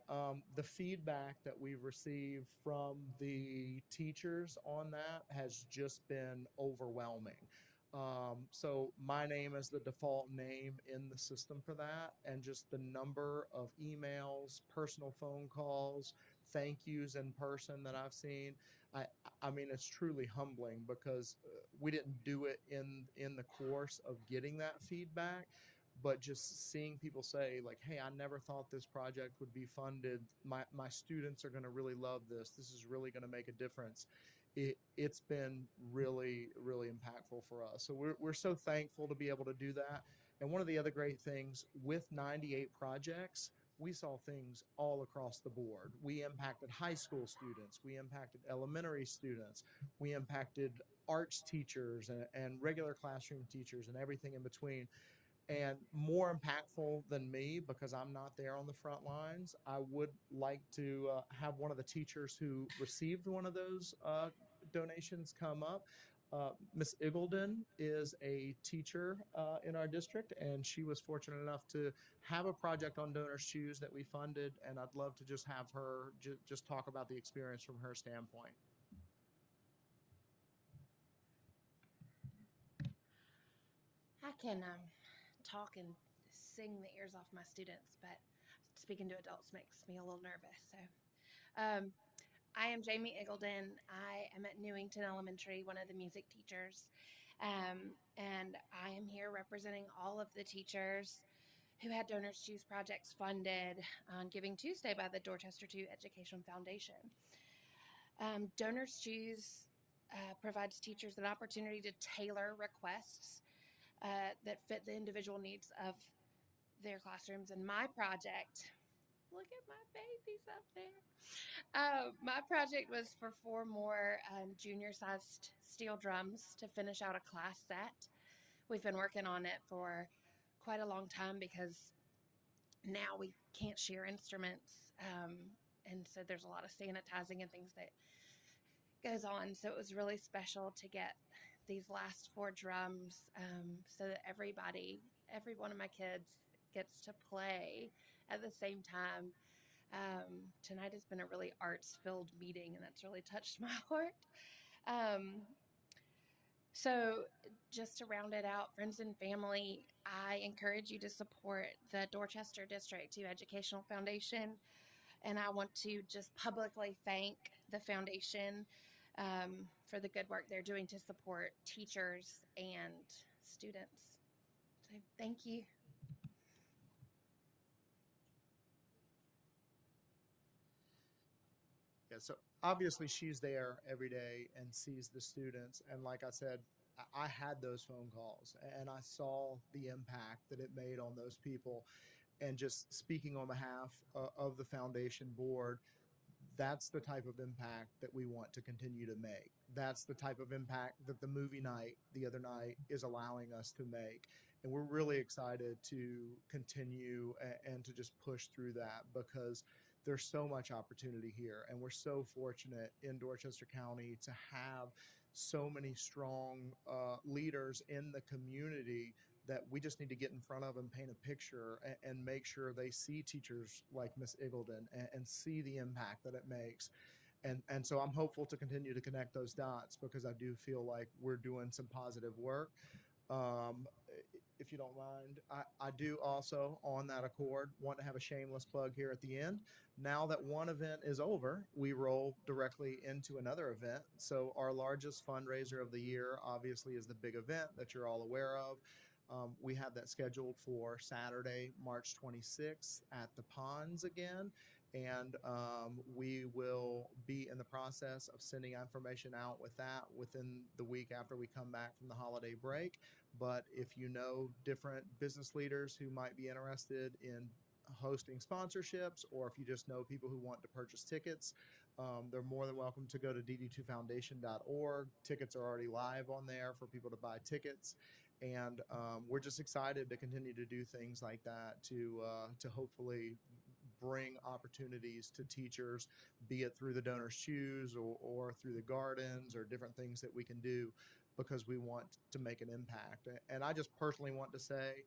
the feedback that we've received from the teachers on that has just been overwhelming. So my name is the default name in the system for that, and just the number of emails, personal phone calls, thank yous in person that I've seen. I, I mean, it's truly humbling because we didn't do it in the course of getting that feedback, but just seeing people say like, "Hey, I never thought this project would be funded. My students are going to really love this. This is really going to make a difference." It's been really, really impactful for us. So we're so thankful to be able to do that. And one of the other great things with 98 projects, we saw things all across the board. We impacted high school students, we impacted elementary students, we impacted arts teachers and regular classroom teachers and everything in between. And more impactful than me, because I'm not there on the front lines, I would like to have one of the teachers who received one of those donations come up. Miss Iggledon is a teacher in our district, and she was fortunate enough to have a project on Donors Choose that we funded, and I'd love to just have her just talk about the experience from her standpoint. I can talk and sing the ears off my students, but speaking to adults makes me a little nervous. So, I am Jamie Iggledon. I am at Newington Elementary, one of the music teachers, and I am here representing all of the teachers who had Donors Choose projects funded on Giving Tuesday by the Dorchester 2 Education Foundation. Donors Choose provides teachers an opportunity to tailor requests that fit the individual needs of their classrooms. And my project, look at my babies up there. My project was for 4 more junior-sized steel drums to finish out a class set. We've been working on it for quite a long time because now we can't share instruments, and so there's a lot of sanitizing and things that goes on. So it was really special to get these last 4 drums, so that every one of my kids gets to play at the same time. Tonight has been a really arts-filled meeting, and that's really touched my heart. So just to round it out, friends and family, I encourage you to support the Dorchester District 2 Educational Foundation, and I want to just publicly thank the foundation for the good work they're doing to support teachers and students. So thank you. Yeah, so obviously she's there every day and sees the students. And like I said, I had those phone calls and I saw the impact that it made on those people. And just speaking on behalf of the foundation board, that's the type of impact that we want to continue to make. That's the type of impact that the movie night the other night is allowing us to make. And we're really excited to continue and to just push through that, because there's so much opportunity here. And we're so fortunate in Dorchester County to have so many strong leaders in the community that we just need to get in front of and paint a picture and make sure they see teachers like Miss Iggledon and see the impact that it makes. And so I'm hopeful to continue to connect those dots, because I do feel like we're doing some positive work. If you don't mind, I do also, on that accord, want to have a shameless plug here at the end. Now that one event is over, we roll directly into another event. So our largest fundraiser of the year, obviously, is the big event that you're all aware of. We have that scheduled for Saturday, March 26th at the Ponds again. And we will be in the process of sending information out with that within the week after we come back from the holiday break. But if you know different business leaders who might be interested in hosting sponsorships, or if you just know people who want to purchase tickets, they're more than welcome to go to dd2foundation.org. Tickets are already live on there for people to buy tickets. And we're just excited to continue to do things like that to hopefully bring opportunities to teachers, be it through the Donors Choose or through the gardens or different things that we can do, because we want to make an impact. And I just personally want to say,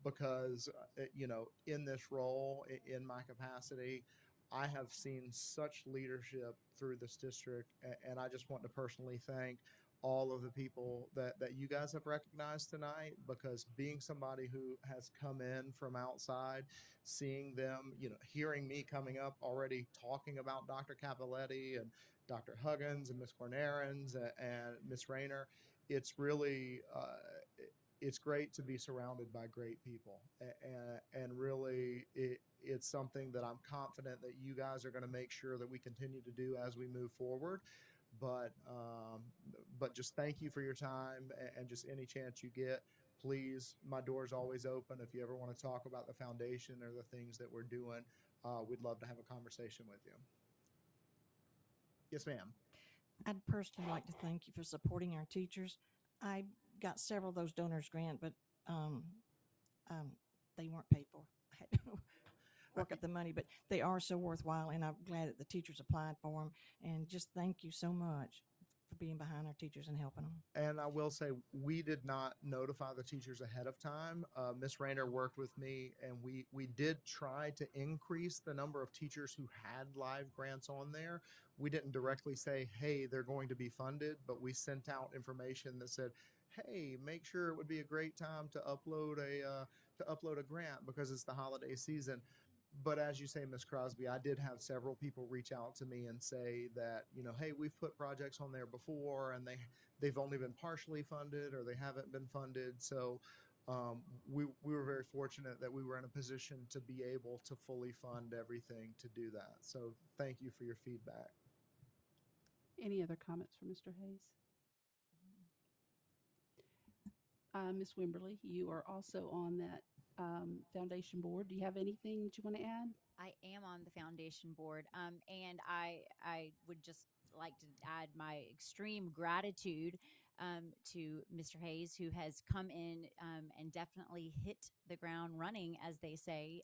because, in this role, in my capacity, I have seen such leadership through this district. And I just want to personally thank all of the people that you guys have recognized tonight, because being somebody who has come in from outside, seeing them, hearing me coming up already talking about Dr. Capoletti and Dr. Huggins and Miss Cornarens and Miss Rayner, it's really, it's great to be surrounded by great people. And really, it's something that I'm confident that you guys are going to make sure that we continue to do as we move forward. But just thank you for your time, and just any chance you get, please, my door's always open. If you ever want to talk about the foundation or the things that we're doing, we'd love to have a conversation with you. Yes, ma'am. I'd personally like to thank you for supporting our teachers. I got several of those donors grant, but they weren't paid for. I had to work up the money, but they are so worthwhile, and I'm glad that the teachers applied for them. And just thank you so much for being behind our teachers and helping them. And I will say, we did not notify the teachers ahead of time. Miss Rayner worked with me, and we did try to increase the number of teachers who had live grants on there. We didn't directly say, hey, they're going to be funded, but we sent out information that said, hey, make sure it would be a great time to upload a grant because it's the holiday season. But as you say, Miss Crosby, I did have several people reach out to me and say that, hey, we've put projects on there before, and they've only been partially funded, or they haven't been funded. So we were very fortunate that we were in a position to be able to fully fund everything to do that. So thank you for your feedback. Any other comments for Mr. Hayes? Ms. Wimberly, you are also on that foundation board. Do you have anything that you want to add? I am on the foundation board, and I would just like to add my extreme gratitude to Mr. Hayes, who has come in and definitely hit the ground running, as they say.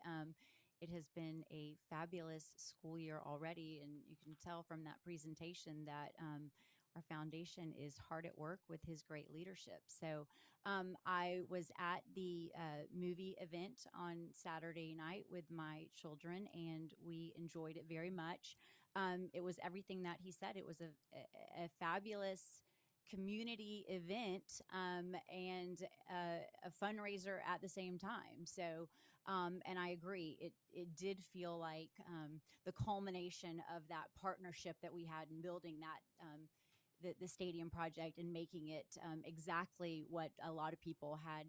It has been a fabulous school year already, and you can tell from that presentation that our foundation is hard at work with his great leadership. So I was at the movie event on Saturday night with my children, and we enjoyed it very much. It was everything that he said. It was a fabulous community event and a fundraiser at the same time. So, and I agree, it did feel like the culmination of that partnership that we had in building that the stadium project and making it exactly what a lot of people had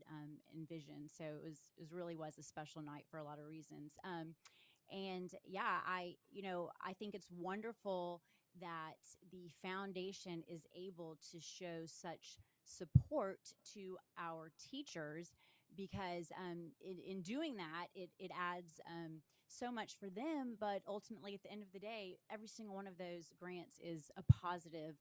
envisioned. So it really was a special night for a lot of reasons. And yeah, I think it's wonderful that the foundation is able to show such support to our teachers, because in doing that, it adds so much for them. But ultimately, at the end of the day, every single one of those grants is a positive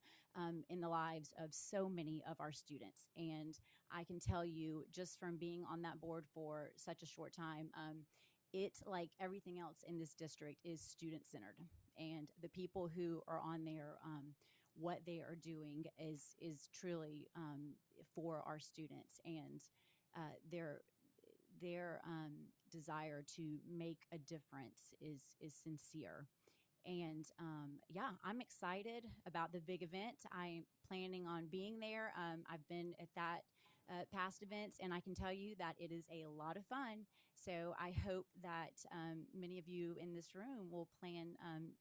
in the lives of so many of our students. And I can tell you, just from being on that board for such a short time, it, like everything else in this district, is student-centered. And the people who are on there, what they are doing is truly for our students, and their desire to make a difference is sincere. And yeah, I'm excited about the big event. I'm planning on being there. I've been at that past events, and I can tell you that it is a lot of fun. So I hope that many of you in this room will plan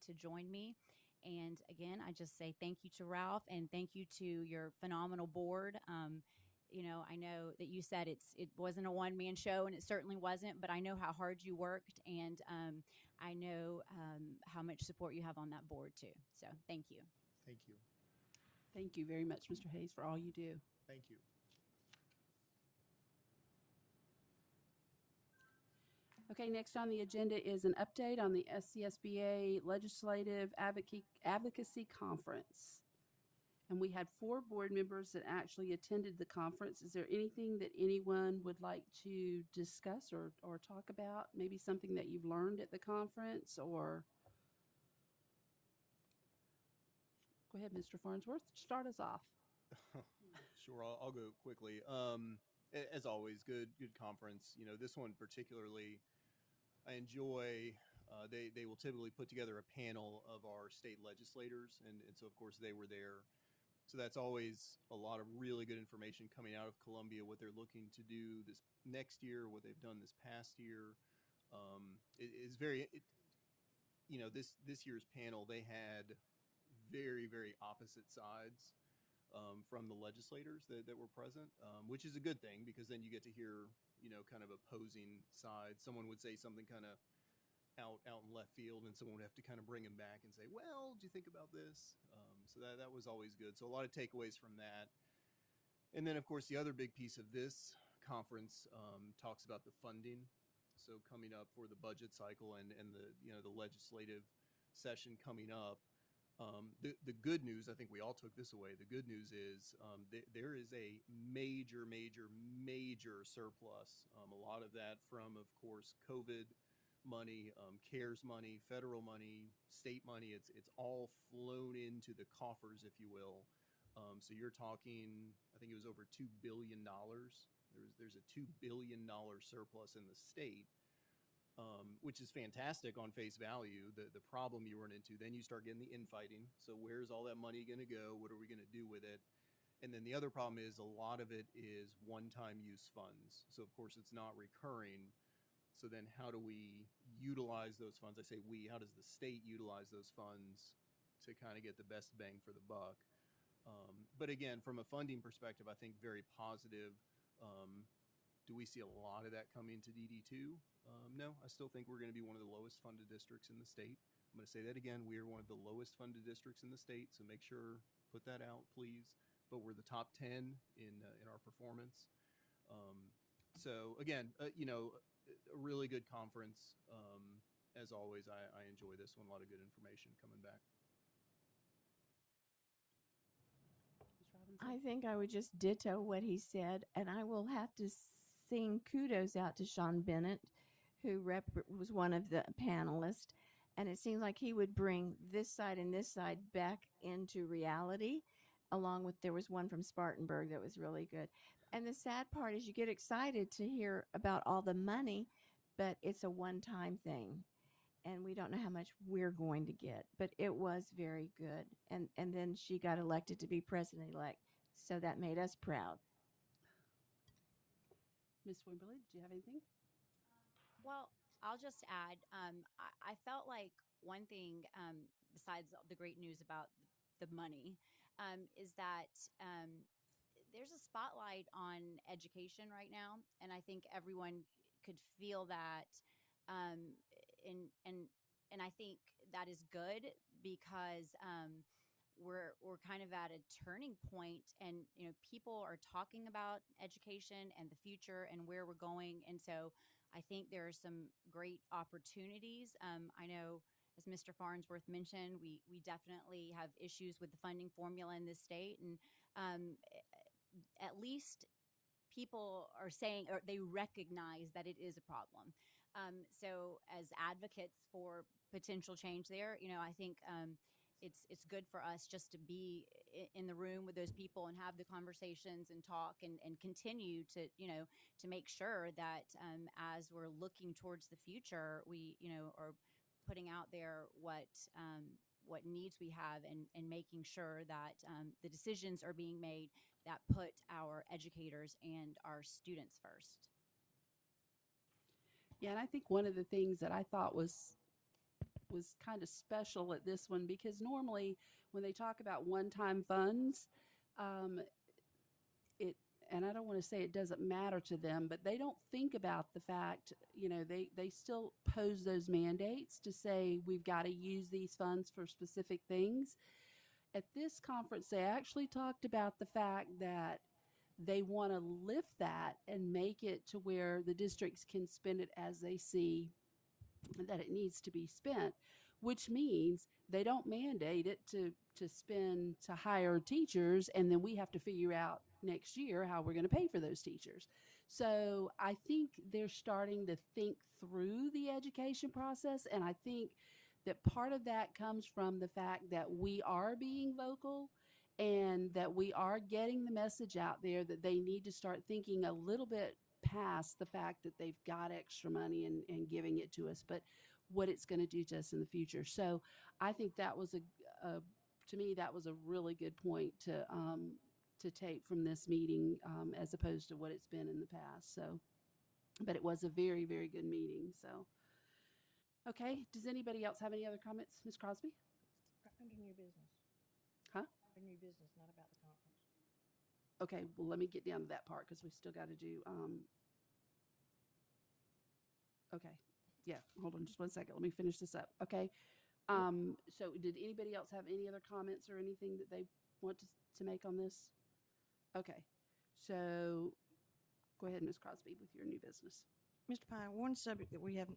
to join me. And again, I just say thank you to Ralph, and thank you to your phenomenal board. I know that you said it wasn't a one-man show, and it certainly wasn't, but I know how hard you worked, and I know how much support you have on that board too. So thank you. Thank you. Thank you very much, Mr. Hayes, for all you do. Thank you. Okay, next on the agenda is an update on the SCSBA Legislative Advocacy Conference. And we had 4 board members that actually attended the conference. Is there anything that anyone would like to discuss or talk about? Maybe something that you've learned at the conference, or go ahead, Mr. Farnsworth, start us off. Sure, I'll go quickly. As always, good conference. This one particularly, I enjoy. They will typically put together a panel of our state legislators, and so of course they were there So that's always a lot of really good information coming out of Columbia, what they're looking to do this next year, what they've done this past year. It is very, this year's panel, they had very, very opposite sides from the legislators that were present, which is a good thing because then you get to hear, kind of opposing sides. Someone would say something kind of out in left field, and someone would have to kind of bring him back and say, well, do you think about this? So that was always good. So a lot of takeaways from that. And then, of course, the other big piece of this conference talks about the funding. So coming up for the budget cycle and the legislative session coming up. The good news, I think we all took this away. The good news is there is a major, major, major surplus. A lot of that from, of course, COVID money, CARES money, federal money, state money. It's all flown into the coffers, if you will. So you're talking, I think it was over $2 billion. There's a $2 billion surplus in the state. Which is fantastic on face value. The problem you run into, then you start getting the infighting. So where's all that money going to go? What are we going to do with it? And then the other problem is a lot of it is one-time use funds. So of course it's not recurring. So then how do we utilize those funds? I say we, how does the state utilize those funds to kind of get the best bang for the buck? But again, from a funding perspective, I think very positive. Do we see a lot of that coming to DD2? No, I still think we're going to be one of the lowest funded districts in the state. I'm going to say that again. We are one of the lowest funded districts in the state, so make sure, put that out, please. But we're the top 10 in our performance. So again, a really good conference. As always, I enjoy this one. A lot of good information coming back. I think I would just ditto what he said, and I will have to sing kudos out to Sean Bennett, who was one of the panelists, and it seems like he would bring this side and this side back into reality, along with there was one from Spartanburg that was really good. And the sad part is you get excited to hear about all the money, but it's a one-time thing. And we don't know how much we're going to get, but it was very good. And then she got elected to be president-elect, so that made us proud. Ms. Wimberly, did you have anything? Well, I'll just add, I felt like one thing, besides the great news about the money, is that there's a spotlight on education right now, and I think everyone could feel that. And I think that is good because we're kind of at a turning point, and people are talking about education and the future and where we're going, and so I think there are some great opportunities. I know, as Mr. Farnsworth mentioned, we definitely have issues with the funding formula in this state, and at least people are saying, or they recognize that it is a problem. So as advocates for potential change there, I think it's good for us just to be in the room with those people and have the conversations and talk and continue to make sure that as we're looking towards the future, we are putting out there what needs we have and making sure that the decisions are being made that put our educators and our students first. Yeah, and I think one of the things that I thought was kind of special at this one, because normally when they talk about one-time funds, and I don't want to say it doesn't matter to them, but they don't think about the fact, they still pose those mandates to say we've got to use these funds for specific things. At this conference, they actually talked about the fact that they want to lift that and make it to where the districts can spend it as they see that it needs to be spent, which means they don't mandate it to spend to hire teachers, and then we have to figure out next year how we're going to pay for those teachers. So I think they're starting to think through the education process, and I think that part of that comes from the fact that we are being vocal and that we are getting the message out there that they need to start thinking a little bit past the fact that they've got extra money and giving it to us, but what it's going to do to us in the future. So I think that was to me, that was a really good point to take from this meeting, as opposed to what it's been in the past. So, but it was a very, very good meeting. So, okay. Does anybody else have any other comments, Ms. Crosby? Under new business. Huh? Under new business, not about the conference. Okay. Well, let me get down to that part because we still got to do. Okay. Yeah. Hold on just 1 second. Let me finish this up. Okay. So did anybody else have any other comments or anything that they want to make on this? Okay. So go ahead, Ms. Crosby, with your new business. Mr. Pye, one subject that we have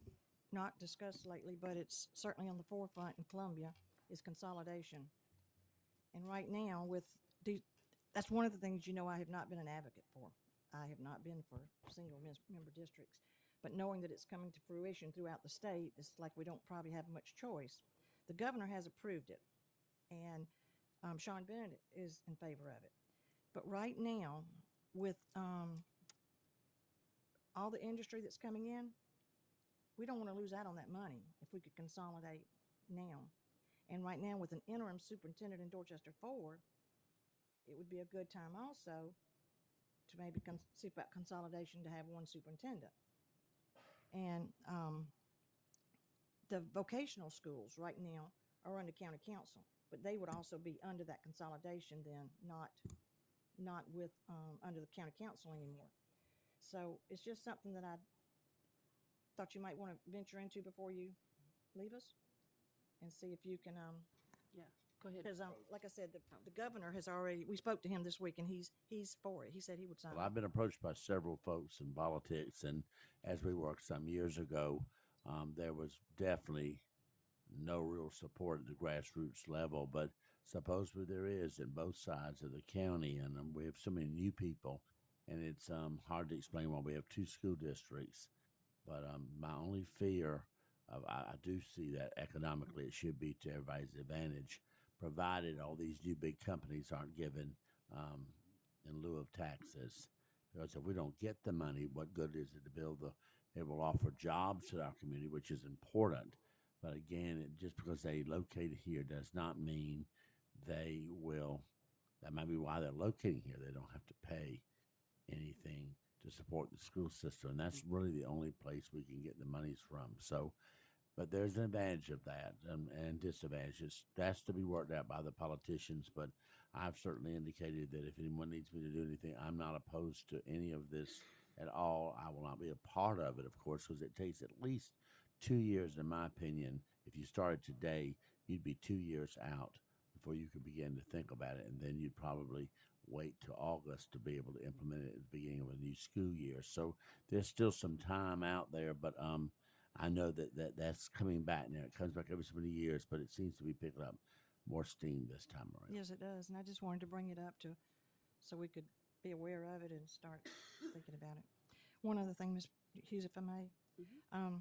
not discussed lately, but it's certainly on the forefront in Columbia, is consolidation. And right now, that's one of the things I have not been an advocate for. I have not been for single member districts. But knowing that it's coming to fruition throughout the state, it's like we don't probably have much choice. The governor has approved it, and Sean Bennett is in favor of it. But right now, with all the industry that's coming in, we don't want to lose out on that money if we could consolidate now. And right now, with an interim superintendent in Dorchester 4, it would be a good time also to maybe see about consolidation to have one superintendent. And the vocational schools right now are under county council, but they would also be under that consolidation then, not with under the county council anymore. So it's just something that I thought you might want to venture into before you leave us, and see if you can. Yeah, go ahead. Because like I said, the governor has already. We spoke to him this week, and he's for it. He said he would sign. Well, I've been approached by several folks in politics, and as we worked some years ago, there was definitely no real support at the grassroots level. But supposedly there is in both sides of the county, and we have so many new people, and it's hard to explain why we have two school districts. But my only fear I do see that economically it should be to everybody's advantage, provided all these new big companies aren't given in lieu of taxes. Because if we don't get the money, what good is it to build it will offer jobs to our community, which is important. But again, just because they located here does not mean they will. That might be why they're locating here. They don't have to pay anything to support the school system. And that's really the only place we can get the monies from. So, but there's an advantage of that and disadvantages. That's to be worked out by the politicians. But I've certainly indicated that if anyone needs me to do anything, I'm not opposed to any of this at all. I will not be a part of it, of course, because it takes at least 2 years, in my opinion. If you started today, you'd be 2 years out before you could begin to think about it. And then you'd probably wait till August to be able to implement it at the beginning of a new school year. So there's still some time out there, but I know that's coming back now. It comes back every so many years, but it seems to be picking up more steam this time around. Yes, it does. And I just wanted to bring it up so we could be aware of it and start thinking about it. One other thing, Ms. Hughes, if I may. Mm-hmm.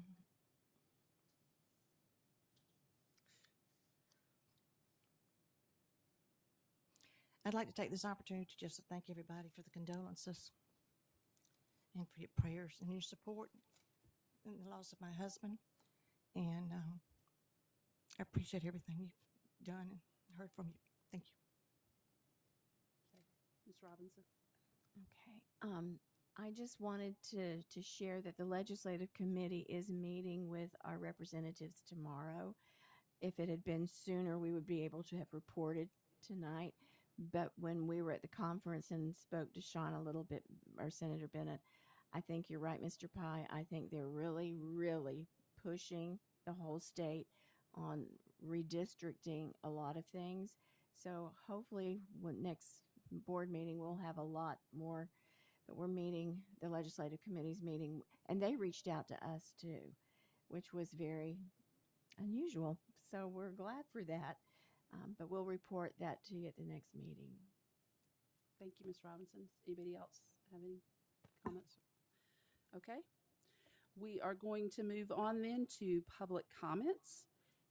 I'd like to take this opportunity just to thank everybody for the condolences and for your prayers and your support in the loss of my husband. And I appreciate everything you've done and heard from you. Thank you. Okay. Ms. Robinson. Okay. I just wanted to share that the legislative committee is meeting with our representatives tomorrow. If it had been sooner, we would be able to have reported tonight. But when we were at the conference and spoke to Sean a little bit, or Senator Bennett, I think you're right, Mr. Pye. I think they're really, really pushing the whole state on redistricting a lot of things. So hopefully when next board meeting, we'll have a lot more. But we're meeting, the legislative committee's meeting, and they reached out to us too, which was very unusual. So we're glad for that. But we'll report that to you at the next meeting. Thank you, Ms. Robinson. Anybody else have any comments? Okay. We are going to move on then to public comments.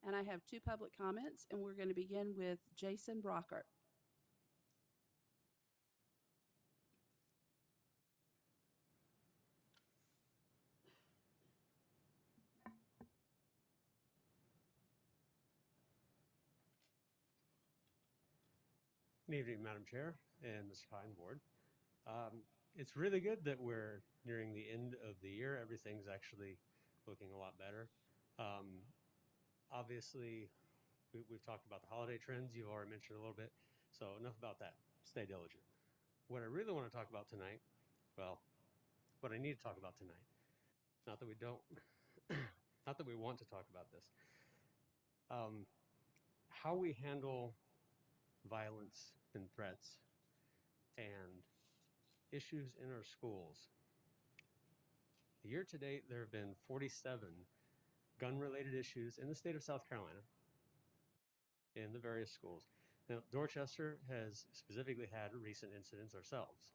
And I have 2 public comments, and we're going to begin with Jason Brockert. Good evening, Madam Chair and Mr. Pine Board. It's really good that we're nearing the end of the year. Everything's actually looking a lot better. Obviously, we've talked about the holiday trends. You've already mentioned a little bit. So enough about that. Stay diligent. What I really want to talk about tonight, well, what I need to talk about tonight, not that we don't, not that we want to talk about this, how we handle violence and threats and issues in our schools. Year to date, there have been 47 gun-related issues in the state of South Carolina in the various schools. Now, Dorchester has specifically had recent incidents ourselves.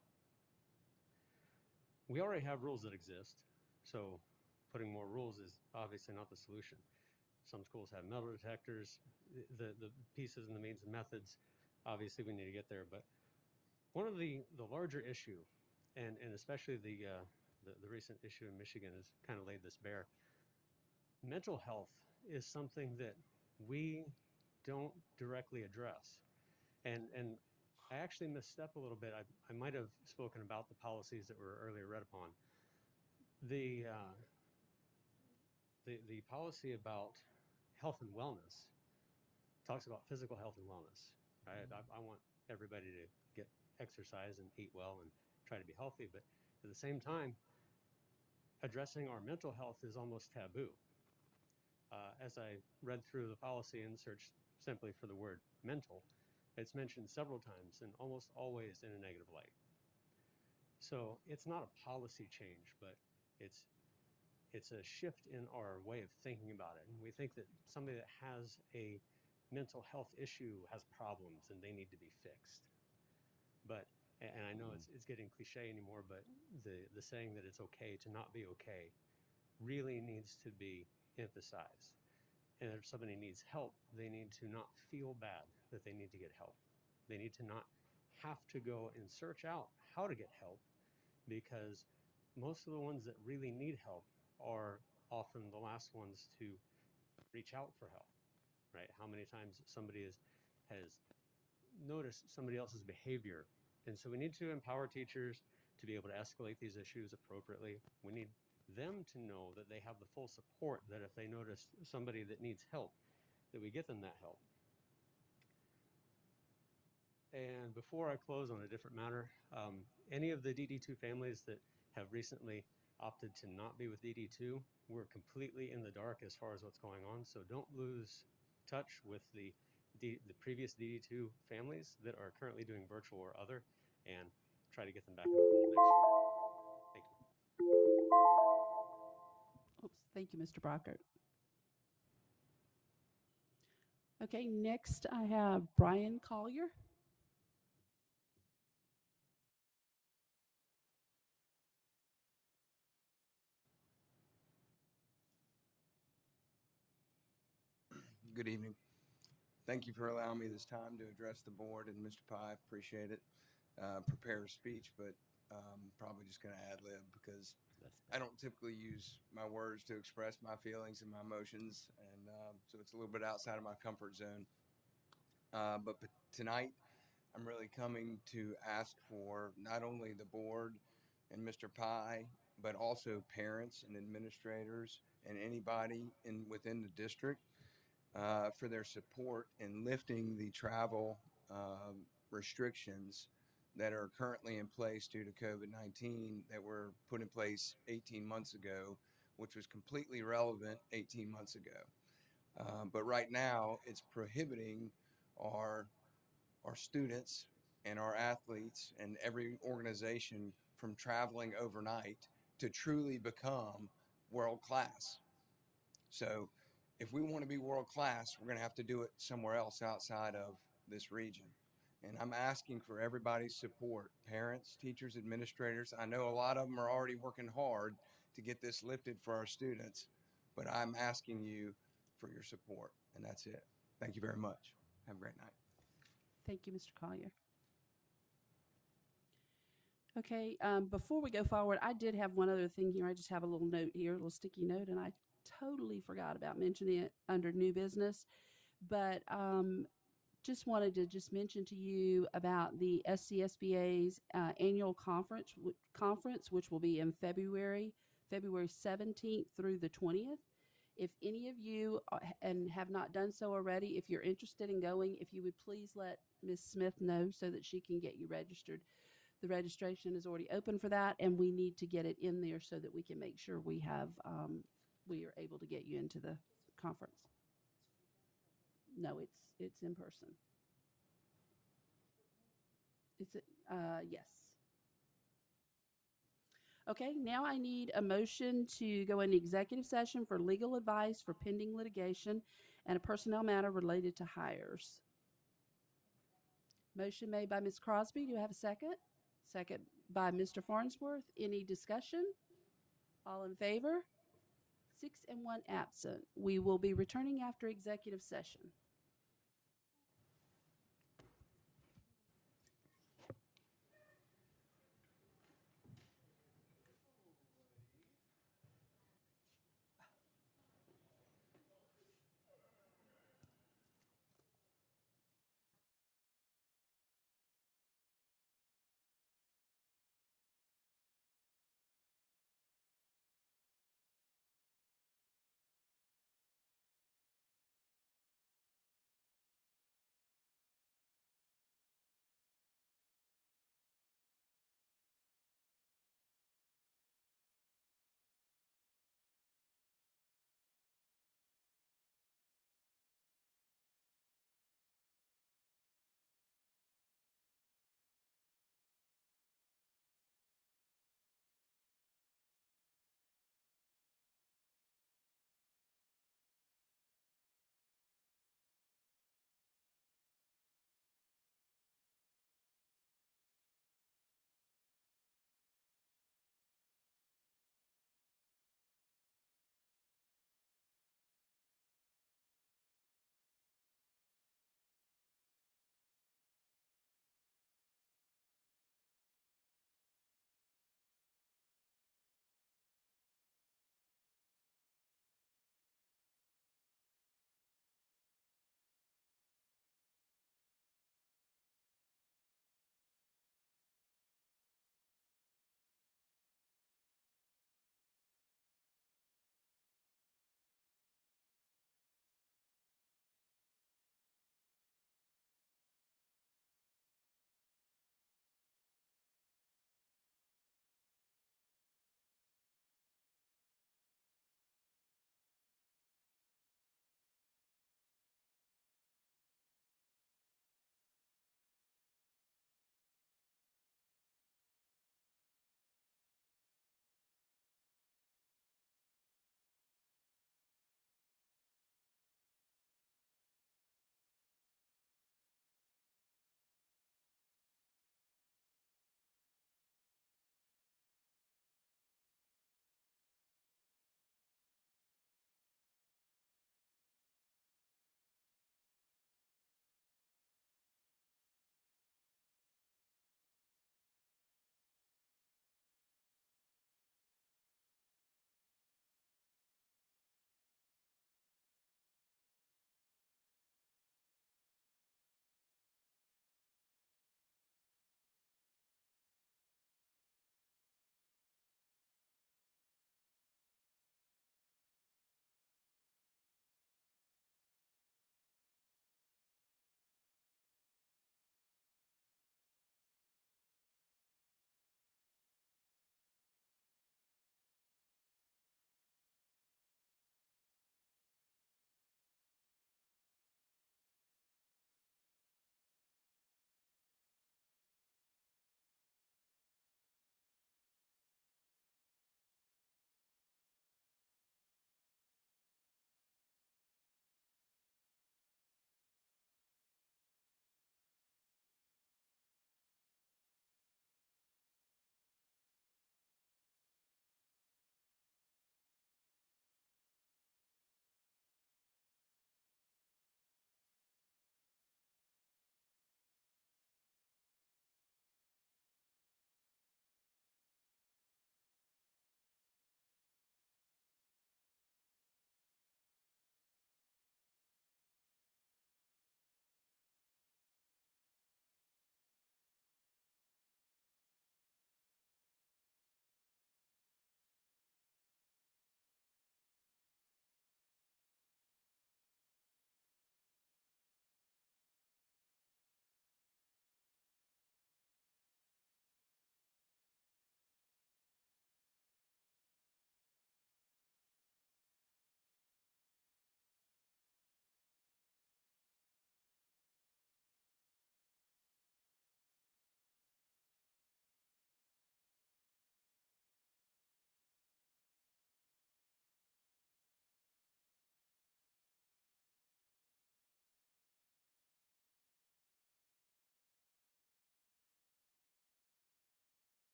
We already have rules that exist, so putting more rules is obviously not the solution. Some schools have metal detectors, the pieces and the means and methods, obviously we need to get there, but one of the larger issue, and especially the recent issue in Michigan has kind of laid this bare, mental health is something that we don't directly address. And I actually misstep a little bit. I might have spoken about the policies that were earlier read upon. The policy about health and wellness talks about physical health and wellness. Right? I want everybody to get exercise and eat well and try to be healthy, but at the same time, addressing our mental health is almost taboo. As I read through the policy and searched simply for the word mental, it's mentioned several times and almost always in a negative light. So it's not a policy change, but it's a shift in our way of thinking about it. And we think that somebody that has a mental health issue has problems and they need to be fixed. But, and I know it's getting cliche anymore, but the saying that it's okay to not be okay really needs to be emphasized. And if somebody needs help, they need to not feel bad that they need to get help. They need to not have to go and search out how to get help, because most of the ones that really need help are often the last ones to reach out for help, right? How many times somebody has noticed somebody else's behavior. And so we need to empower teachers to be able to escalate these issues appropriately. We need them to know that they have the full support, that if they notice somebody that needs help, that we get them that help. And before I close on a different matter, any of the DD2 families that have recently opted to not be with DD2, we're completely in the dark as far as what's going on. So don't lose touch with the previous DD2 families that are currently doing virtual or other, and try to get them back in the fold next year. Thank you. Oops, thank you, Mr. Brockert. Okay, next I have Brian Collier. Good evening. Thank you for allowing me this time to address the board, and Mr. Pye, appreciate it. Prepare a speech, but probably just going to ad lib because I don't typically use my words to express my feelings and my emotions, and so it's a little bit outside of my comfort zone. But tonight, I'm really coming to ask for not only the board and Mr. Pye, but also parents and administrators and anybody within the district for their support in lifting the travel restrictions that are currently in place due to COVID-19 that were put in place 18 months ago, which was completely relevant 18 months ago. But right now, it's prohibiting our students and our athletes and every organization from traveling overnight to truly become world class. So if we want to be world class, we're going to have to do it somewhere else outside of this region. And I'm asking for everybody's support, parents, teachers, administrators. I know a lot of them are already working hard to get this lifted for our students, but I'm asking you for your support, and that's it. Thank you very much. Have a great night. Thank you, Mr. Collier. Okay, before we go forward, I did have one other thing here. I just have a little note here, a little sticky note, and I totally forgot about mentioning it under new business. But just wanted to just mention to you about the SCSBA's annual conference, which will be in February 17th through the 20th. If any of you and have not done so already, if you're interested in going, if you would please let Ms. Smith know so that she can get you registered. The registration is already open for that, and we need to get it in there so that we can make sure we have we are able to get you into the conference. No, it's in person. It's yes. Okay, now I need a motion to go into executive session for legal advice for pending litigation and a personnel matter related to hires. Motion made by Ms. Crosby. Do you have a second? Second by Mr. Farnsworth. Any discussion? All in favor? 6 and 1 absent. We will be returning after executive session.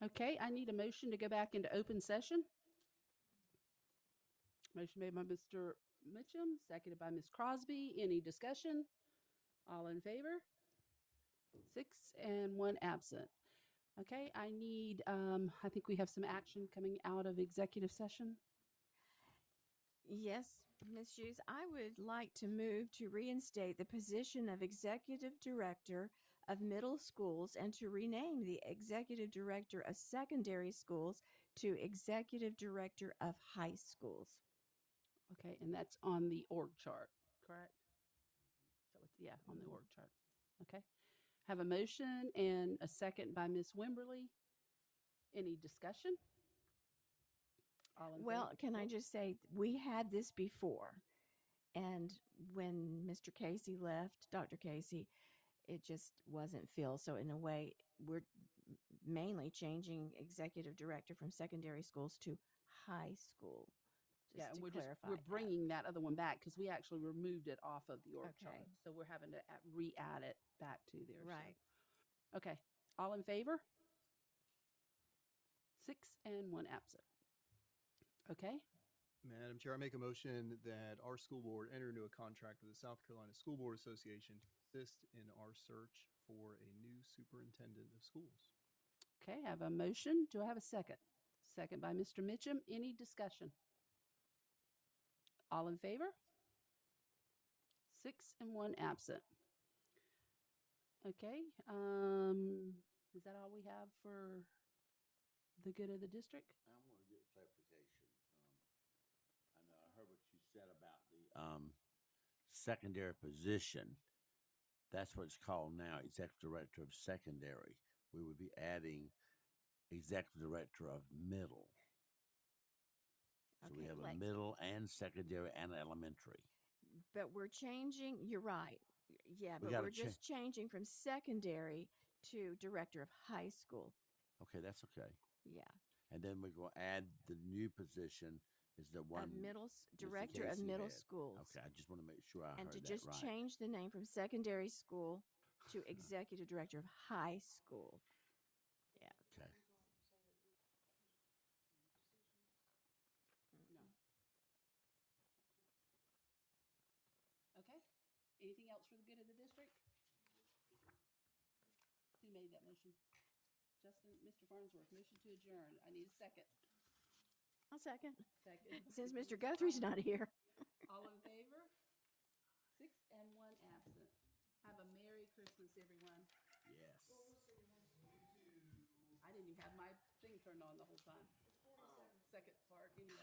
Okay, I need a motion to go back into open session. Motion made by Mr. Mitchum, seconded by Ms. Crosby. Any discussion? All in favor? 6 and 1 absent. Okay, I need, I think we have some action coming out of executive session. Yes, Ms. Hughes, I would like to move to reinstate the position of Executive Director of Middle Schools and to rename the Executive Director of Secondary Schools to Executive Director of High Schools. Okay, and that's on the org chart, correct? So yeah, on the org chart. Okay. Have a motion and a second by Ms. Wimberly. Any discussion? All in Well, favor? can I just say, we had this before. And when Mr. Casey left, Dr. Casey, it just wasn't filled. So in a way, we're mainly changing executive director from secondary schools to high school. Yeah, and we're clarify bringing that other one back because we actually removed it off of the org chart. Okay. So we're having to re-add it back to there. Right. So. Okay. All in favor? 6 and 1 absent. Okay. Madam Chair, I make a motion that our school board enter into a contract with the South Carolina School Board Association to assist in our search for a new superintendent of schools. Okay, I have a motion. Do I have a second? Second by Mr. Mitchum. Any discussion? All in favor? 6 and 1 absent. Okay. Is that all we have for the good of the district? I want to get clarification. I know I heard what you said about the secondary position. That's what it's called now, Executive Director of Secondary. We would be adding Executive Director of Middle. So we have a middle and secondary and elementary. But we're changing, you're right. Yeah, but we're just changing from secondary to director of high school. Okay, that's okay. Yeah. And then we're going to add the new position is the one director of middle schools. Okay, I just want to make sure I and heard to that just right. change the name from secondary school to executive director of high school. Yeah. Okay. No. Okay. Anything else for the good of the district? Who made that motion? Justin, Mr. Farnsworth, motion to adjourn. I need a second. I'll second. Second. Since Mr. Guthrie's not here. All in favor? 6 and 1 absent. Have a Merry Christmas, everyone. Yes. I didn't even have my thing turned on the whole time. Second part, anyway.